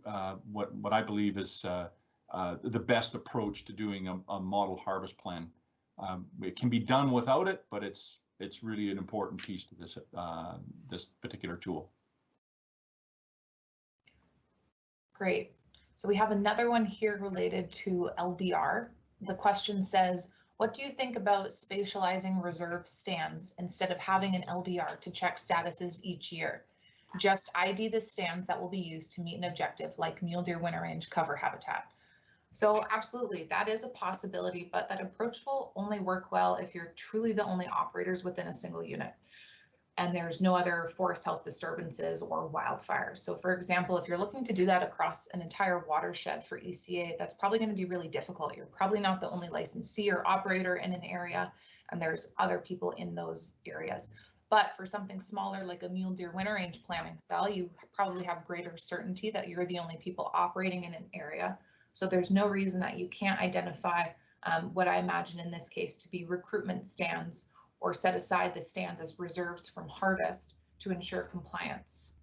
what I believe is the best approach to doing a model harvest plan. It can be done without it, but it's really an important piece to this this particular tool. Great. So we have another one here related to LBR. The question says, what do you think about spatializing reserve stands instead of having an LBR to check statuses each year? Just ID the stands that will be used to meet an objective like mule deer winter range cover habitat. So absolutely, that is a possibility, but that approach will only work well if you're truly the only operators within a single unit and there's no other forest health disturbances or wildfires. So for example, if you're looking to do that across an entire watershed for ECA, that's probably going to be really difficult. You're probably not the only licensee or operator in an area, and there's other people in those areas. But for something smaller like a mule deer winter range planning cell, you probably have greater certainty that you're the only people operating in an area. So there's no reason that you can't identify what I imagine in this case to be recruitment stands, or set aside the stands as reserves from harvest to ensure compliance.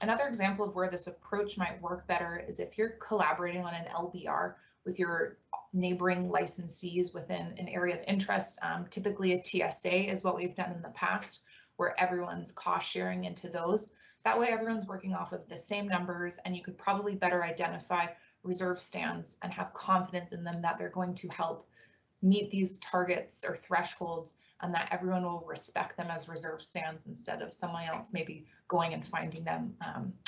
Another example of where this approach might work better is if you're collaborating on an LBR with your neighboring licensees within an area of interest. Typically a TSA is what we've done in the past, where everyone's cost sharing into those. That way everyone's working off of the same numbers, and you could probably better identify reserve stands and have confidence in them that they're going to help meet these targets or thresholds, and that everyone will respect them as reserve stands instead of someone else maybe going and finding them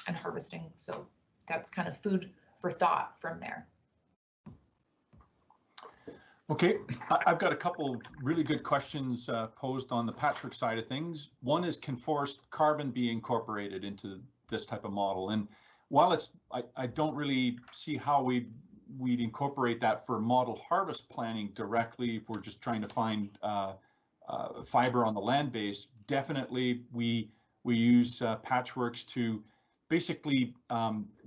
and harvesting. So that's kind of food for thought from there. Okay, I've got a couple really good questions posed on the patchwork side of things. One is, can forest carbon be incorporated into this type of model? And while it's, I don't really see how we'd incorporate that for model harvest planning directly if we're just trying to find fiber on the land base. Definitely we use patchworks to basically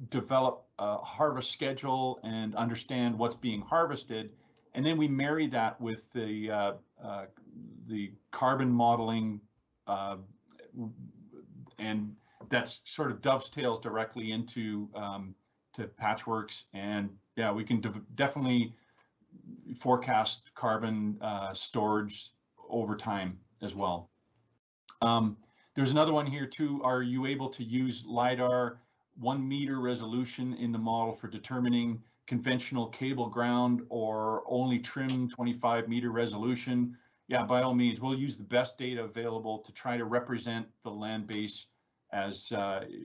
develop a harvest schedule and understand what's being harvested, and then we marry that with the carbon modeling, and that's sort of dovetails directly into to patchworks. And yeah, we can definitely forecast carbon storage over time as well. There's another one here too. Are you able to use LiDAR 1 meter resolution in the model for determining conventional cable ground, or only trim 25 meter resolution? Yeah, by all means, we'll use the best data available to try to represent the land base as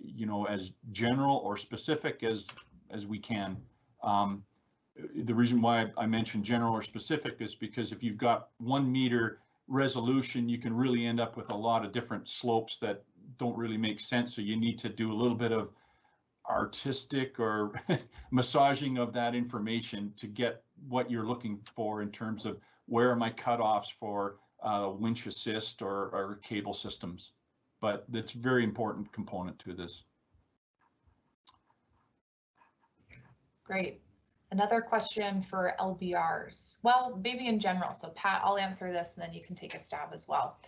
you know, as general or specific as we can. The reason why I mentioned general or specific is because if you've got 1 meter resolution, you can really end up with a lot of different slopes that don't really make sense. So you need to do a little bit of artistic or massaging of that information to get what you're looking for in terms of where are my cutoffs for winch assist or cable systems. But that's a very important component to this. Great. Another question for LBRs. Well, maybe in general. So Pat, I'll answer this and then you can take a stab as well.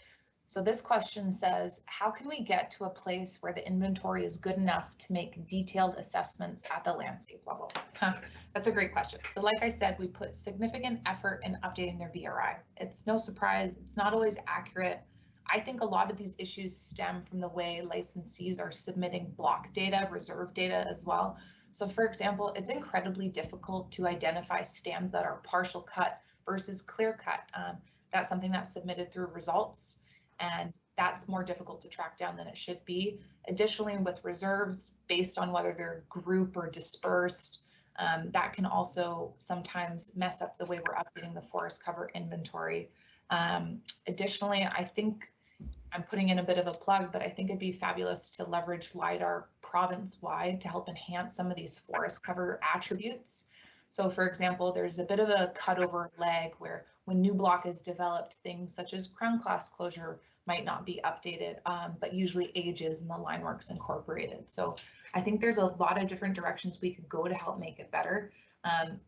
So this question says, how can we get to a place where the inventory is good enough to make detailed assessments at the landscape level? That's a great question. So like I said, we put significant effort in updating their VRI. It's no surprise, it's not always accurate. I think a lot of these issues stem from the way licensees are submitting block data, reserve data as well. So for example, it's incredibly difficult to identify stands that are partial cut versus clear cut. That's something that's submitted through results, and that's more difficult to track down than it should be. Additionally, with reserves, based on whether they're group or dispersed, that can also sometimes mess up the way we're updating the forest cover inventory. Additionally, I think I'm putting in a bit of a plug, but I think it'd be fabulous to leverage LiDAR province-wide to help enhance some of these forest cover attributes. So for example, there's a bit of a cutover lag where when new block is developed, things such as crown class closure might not be updated, but usually ages and the line work's incorporated. So I think there's a lot of different directions we could go to help make it better.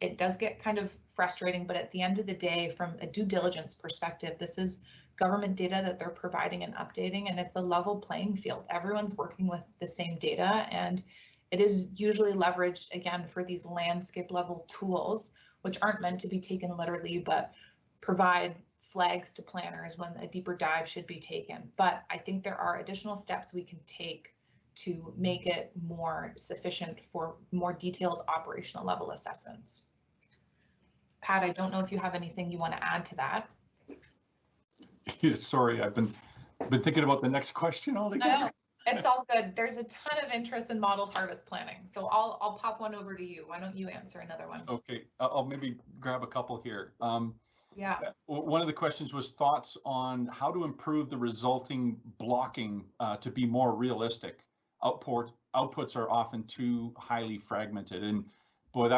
It does get kind of frustrating, but at the end of the day, from a due diligence perspective, this is government data that they're providing and updating, and it's a level playing field. Everyone's working with the same data, and it is usually leveraged, again, for these landscape level tools, which aren't meant to be taken literally, but provide flags to planners when a deeper dive should be taken. But I think there are additional steps we can take to make it more sufficient for more detailed operational level assessments. Pat, I don't know if you have anything you want to add to that. Yeah, sorry, I've been thinking about the next question altogether. No, it's all good. There's a ton of interest in modeled harvest planning, so I'll pop one over to you. Why don't you answer another one? Okay, I'll maybe grab a couple here. Yeah. One of the questions was thoughts on how to improve the resulting blocking to be more realistic. Outputs are often too highly fragmented, and boy,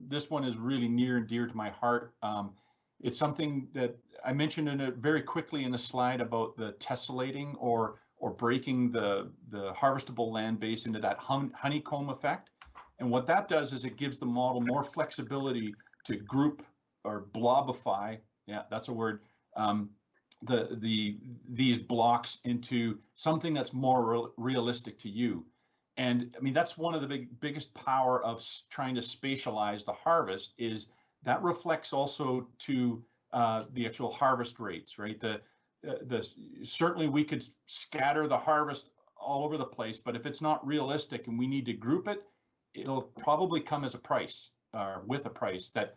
this one is really near and dear to my heart. It's something that I mentioned in it very quickly in the slide about the tessellating or breaking the harvestable land base into that honeycomb effect. And what that does is it gives the model more flexibility to group or blobify, yeah, that's a word, these blocks into something that's more realistic to you. And I mean, that's one of the biggest power of trying to spatialize the harvest, is that reflects also to the actual harvest rates, right? Certainly we could scatter the harvest all over the place, but if it's not realistic and we need to group it, it'll probably come as a price, with a price that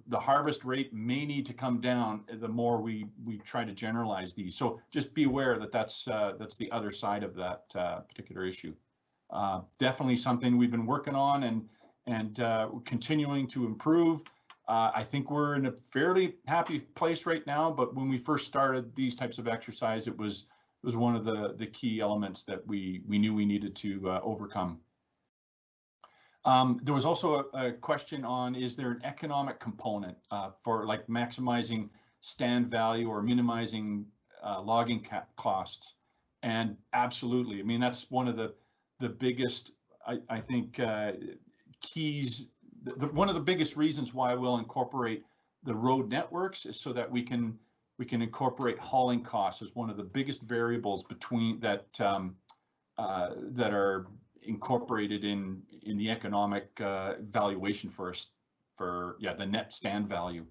the harvest rate may need to come down the more we try to generalize these. So just be aware that that's the other side of that particular issue. Definitely something we've been working on and continuing to improve. I think we're in a fairly happy place right now, but when we first started these types of exercise, it was one of the key elements that we knew we needed to overcome. There was also a question on, is there an economic component for like maximizing stand value or minimizing logging costs? And absolutely, I mean, that's one of the biggest, I think, keys. One of the biggest reasons why we'll incorporate the road networks is so that we can incorporate hauling costs as one of the biggest variables between that that are incorporated in the economic valuation for the net stand value.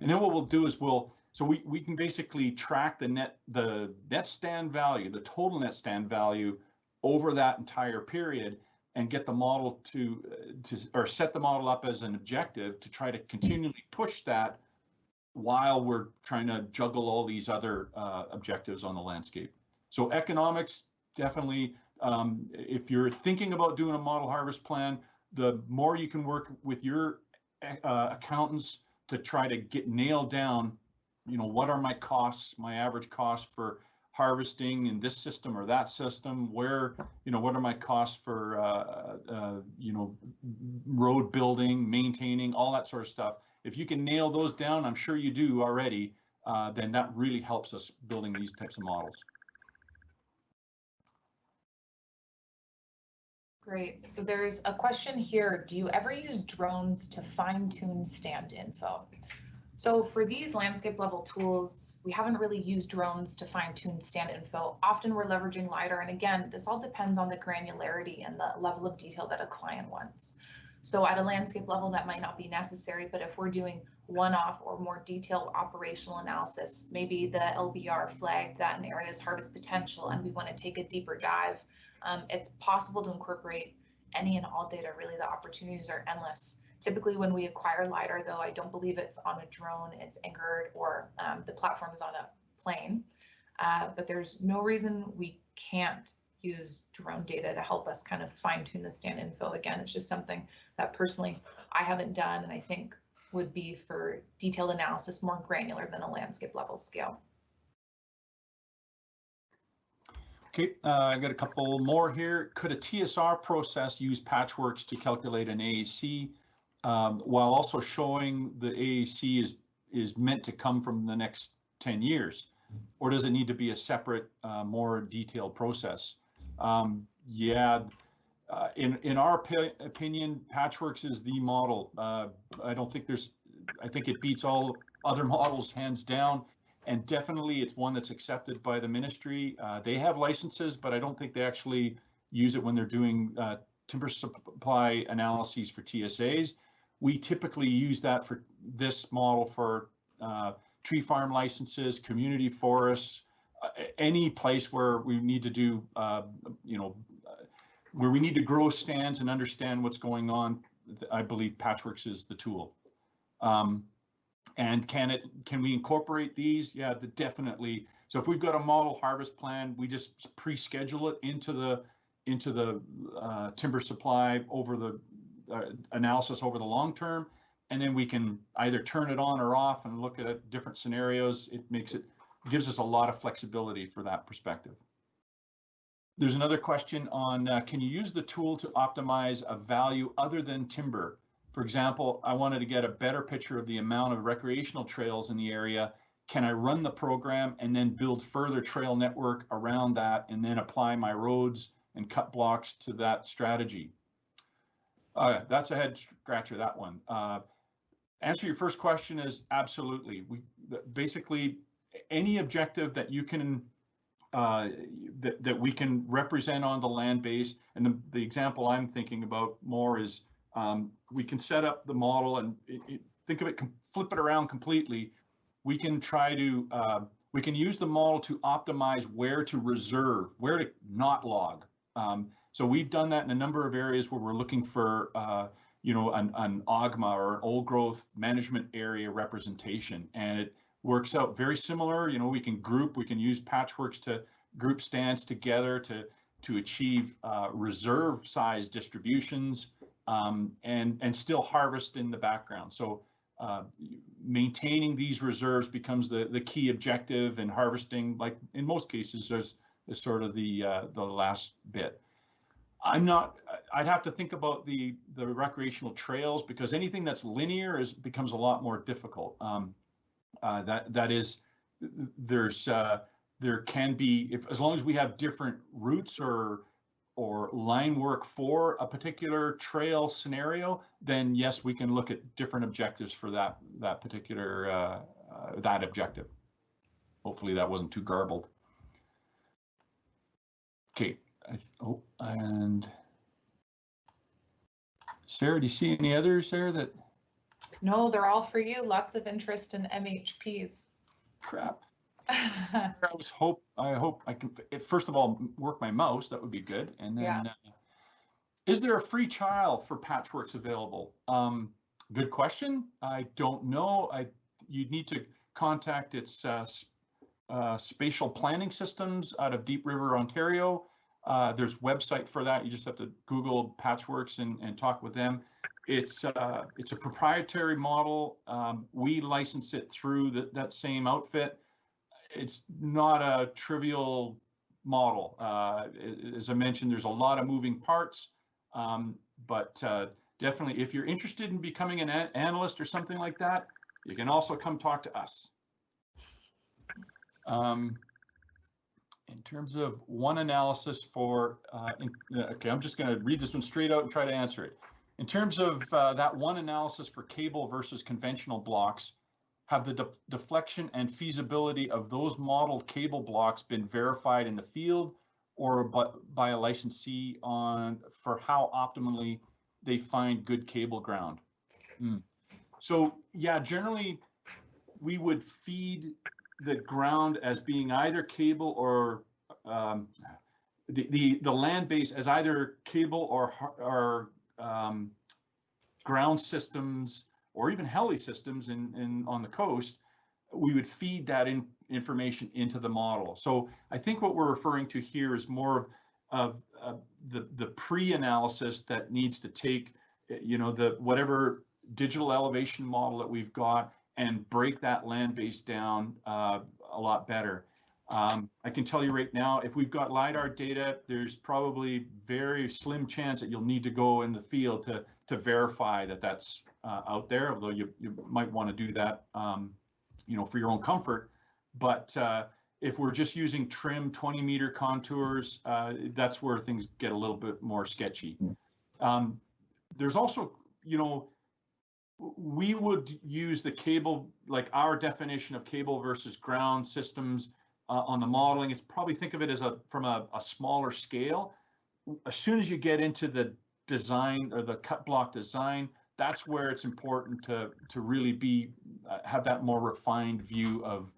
And then what we'll do is we can basically track the net stand value, the total net stand value over that entire period, and get the model or set the model up as an objective to try to continually push that while we're trying to juggle all these other objectives on the landscape. So economics, definitely, if you're thinking about doing a model harvest plan, the more you can work with your accountants to try to nail down, what are my costs, my average cost for harvesting in this system or that system, what are my costs for road building, maintaining, all that sort of stuff. If you can nail those down, I'm sure you do already, then that really helps us building these types of models. Great. So there's a question here. Do you ever use drones to fine-tune stand info? So for these landscape level tools, we haven't really used drones to fine-tune stand info. Often we're leveraging LiDAR. And again, this all depends on the granularity and the level of detail that a client wants. So at a landscape level, that might not be necessary, but if we're doing one-off or more detailed operational analysis, maybe the LBR flagged that an area's harvest potential and we want to take a deeper dive, it's possible to incorporate any and all data. Really, the opportunities are endless. Typically when we acquire LiDAR, though, I don't believe it's on a drone, it's anchored, or the platform is on a plane. But there's no reason we can't use drone data to help us kind of fine tune the stand info. Again, it's just something that personally I haven't done and I think would be for detailed analysis more granular than a landscape level scale. Okay, I got a couple more here. Could a TSR process use patchworks to calculate an AAC? while also showing the AAC is meant to come from the next 10 years? Or does it need to be a separate, more detailed process? In our opinion, Patchworks is the model. I think it beats all other models hands down. And definitely it's one that's accepted by the ministry. They have licenses, but I don't think they actually use it when they're doing timber supply analyses for TSAs. We typically use that for this model for tree farm licenses, community forests, any place where we need to do, where we need to grow stands and understand what's going on. I believe Patchworks is the tool. And can we incorporate these? Yeah, definitely. So if we've got a model harvest plan, we just pre-schedule it into the timber supply over the analysis over the long term, and then we can either turn it on or off and look at different scenarios. It gives us a lot of flexibility for that perspective. There's another question on can you use the tool to optimize a value other than timber? For example, I wanted to get a better picture of the amount of recreational trails in the area. Can I run the program and then build further trail network around that and then apply my roads and cut blocks to that strategy? That's a head scratcher, that one. Answer your first question is absolutely. Basically any objective that you can that we can represent on the land base, and the example I'm thinking about more is we can set up the model and think of it, flip it around completely. We can try to we can use the model to optimize where to reserve, where to not log. So we've done that in a number of areas where we're looking for an OGMA or an old growth management area representation, and it works out very similar. We can use Patchworks to group stands together to achieve reserve size distributions and still harvest in the background. So maintaining these reserves becomes the key objective, and harvesting, like in most cases, is sort of the last bit. I'd have to think about the recreational trails, because anything that's linear becomes a lot more difficult. There can be, as long as we have different routes or line work for a particular trail scenario, then yes, we can look at different objectives for that particular that objective. Hopefully that wasn't too garbled. Okay. And Sarah, do you see any others there that? No, they're all for you. Lots of interest in MHPs. Crap. I hope I can, first of all, work my mouse. That would be good. And then, yeah. Is there a free trial for Patchworks available? Good question. I don't know. You'd need to contact its spatial planning systems out of Deep River, Ontario. There's a website for that. You just have to Google Patchworks and talk with them. It's a proprietary model. We license it through that same outfit. It's not a trivial model. As I mentioned, there's a lot of moving parts, but definitely if you're interested in becoming an analyst or something like that, you can also come talk to us. In terms of one analysis for, okay, I'm just going to read this one straight out and try to answer it. In terms of that one analysis for cable versus conventional blocks, have the deflection and feasibility of those modeled cable blocks been verified in the field or by a licensee for how optimally they find good cable ground? So yeah, generally we would feed the ground as being either cable or the land base as either cable or ground systems, or even heli systems on the coast. We would feed that information into the model. So I think what we're referring to here is more of the pre-analysis that needs to take, whatever digital elevation model that we've got and break that land base down a lot better. I can tell you right now, if we've got LiDAR data, there's probably very slim chance that you'll need to go in the field verify that that's out there, although you might want to do that, for your own comfort. But if we're just using trim 20-meter contours, that's where things get a little bit more sketchy. There's also, we would use the cable, like our definition of cable versus ground systems on the modeling. It's probably think of it as from a smaller scale. As soon as you get into the design or the cut block design, that's where it's important to really have that more refined view of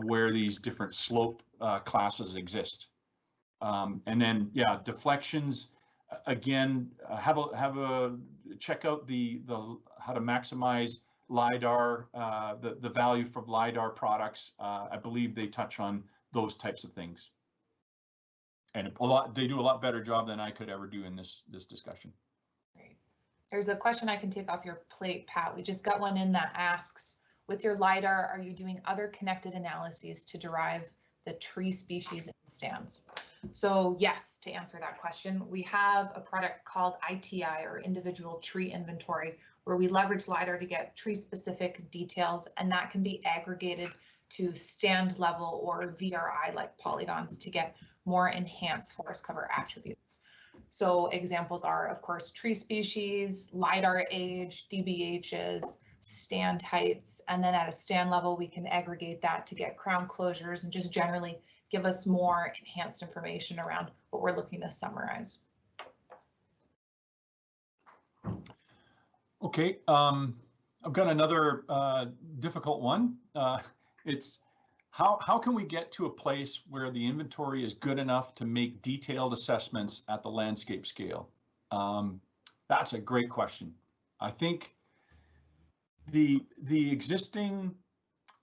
where these different slope classes exist. And then, yeah, deflections. Again, have a check out the how to maximize LiDAR, the value from LiDAR products. I believe they touch on those types of things, and they do a lot better job than I could ever do in this discussion. Great. There's a question I can take off your plate, Pat. We just got one in that asks, with your LiDAR, are you doing other connected analyses to derive the tree species in stands? So yes, to answer that question, we have a product called ITI, or Individual Tree Inventory, where we leverage LiDAR to get tree specific details, and that can be aggregated to stand level or VRI like polygons to get more enhanced forest cover attributes. So examples are, of course, tree species, LiDAR age, DBHs, stand heights, and then at a stand level, we can aggregate that to get crown closures and just generally give us more enhanced information around what we're looking to summarize. Okay, I've got another difficult one. It's how can we get to a place where the inventory is good enough to make detailed assessments at the landscape scale? That's a great question. I think the existing,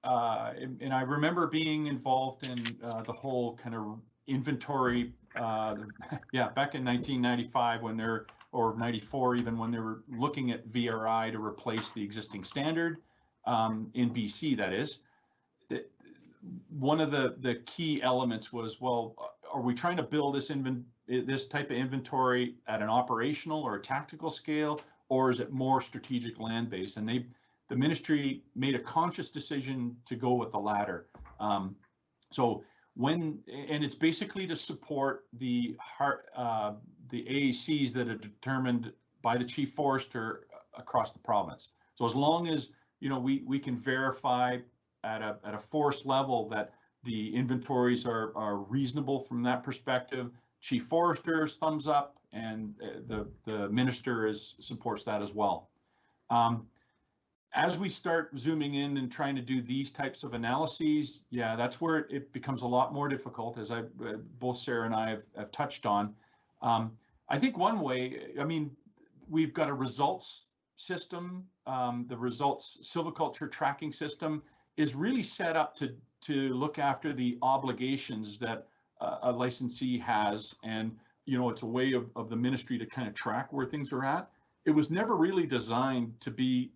and I remember being involved in the whole kind of inventory, yeah, back in 1995 when they're, or 94 even, when they were looking at VRI to replace the existing standard in BC, that is. One of the key elements was, well, are we trying to build this type of inventory at an operational or a tactical scale, or is it more strategic land-based? And the ministry made a conscious decision to go with the latter. So and it's basically to support the AACs that are determined by the chief forester across the province. So as long as we can verify at a forest level that the inventories are reasonable from that perspective, chief forester's thumbs up, and the minister supports that as well. As we start zooming in and trying to do these types of analyses, yeah, that's where it becomes a lot more difficult, as both Sarah and I have touched on. I think one way, we've got a results system. The results silviculture tracking system is really set up to look after the obligations that a licensee has, and it's a way of the ministry to kind of track where things are at. It was never really designed to be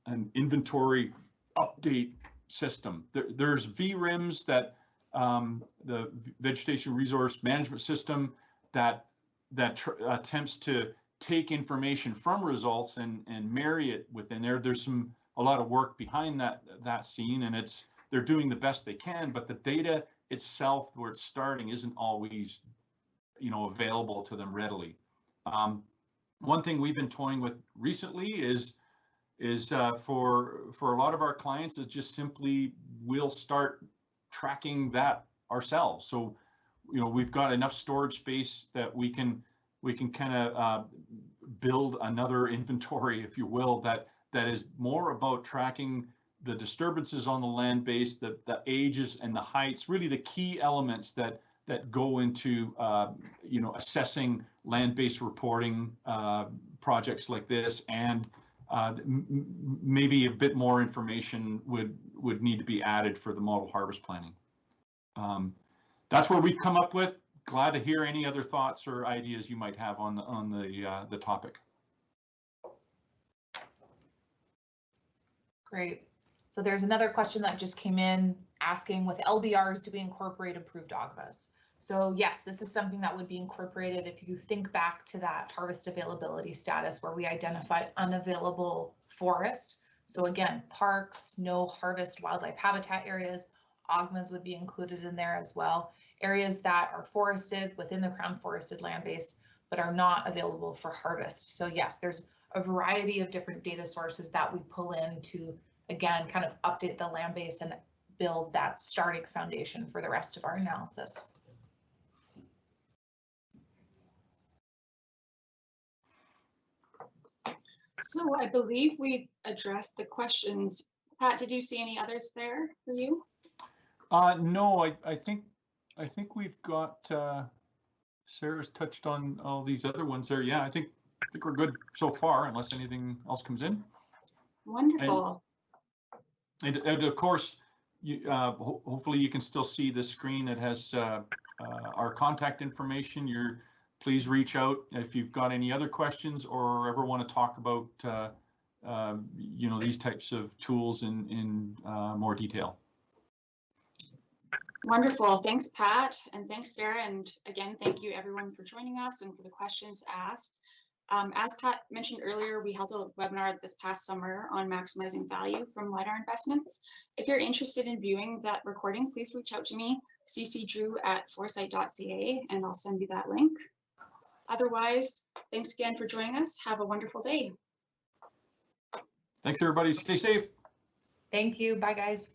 an inventory update system. There's VRIMs that the Vegetation Resource Management System that attempts to take information from results and marry it within there. There's a lot of work behind that scene, and they're doing the best they can, but the data itself, where it's starting, isn't always available to them readily. One thing we've been toying with recently is for a lot of our clients is just simply we'll start tracking that ourselves. So we've got enough storage space that we can kind of build another inventory, if you will, that is more about tracking the disturbances on the land base, the ages and the heights, really the key elements that go into assessing land-based reporting projects like this, and maybe a bit more information would need to be added for the model harvest planning. That's where we've come up with. Glad to hear any other thoughts or ideas you might have on the topic. Great. So there's another question that just came in asking, with LBRs, do we incorporate improved AGVAs? So yes, this is something that would be incorporated if you think back to that harvest availability status where we identified unavailable forest. So again, parks, no harvest wildlife habitat areas, OGMAs would be included in there as well. Areas that are forested within the Crown forested land base, but are not available for harvest. So yes, there's a variety of different data sources that we pull in to, again, kind of update the land base and build that starting foundation for the rest of our analysis. So I believe we've addressed the questions. Pat, did you see any others there for you? No, I think we've got Sarah's touched on all these other ones there. Yeah, I think we're good so far, unless anything else comes in. Wonderful. And of course, you, hopefully you can still see the screen that has our contact information. Please reach out if you've got any other questions or ever want to talk about you know, these types of tools in more detail. Wonderful. Thanks, Pat, and thanks, Sarah. And again, thank you everyone for joining us and for the questions asked. As Pat mentioned earlier, we held a webinar this past summer on maximizing value from LiDAR investments. If you're interested in viewing that recording, please reach out to me, ccdrew@foresight.ca, and I'll send you that link. Otherwise, thanks again for joining us. Have a wonderful day. Thanks, everybody. Stay safe. Thank you. Bye, guys.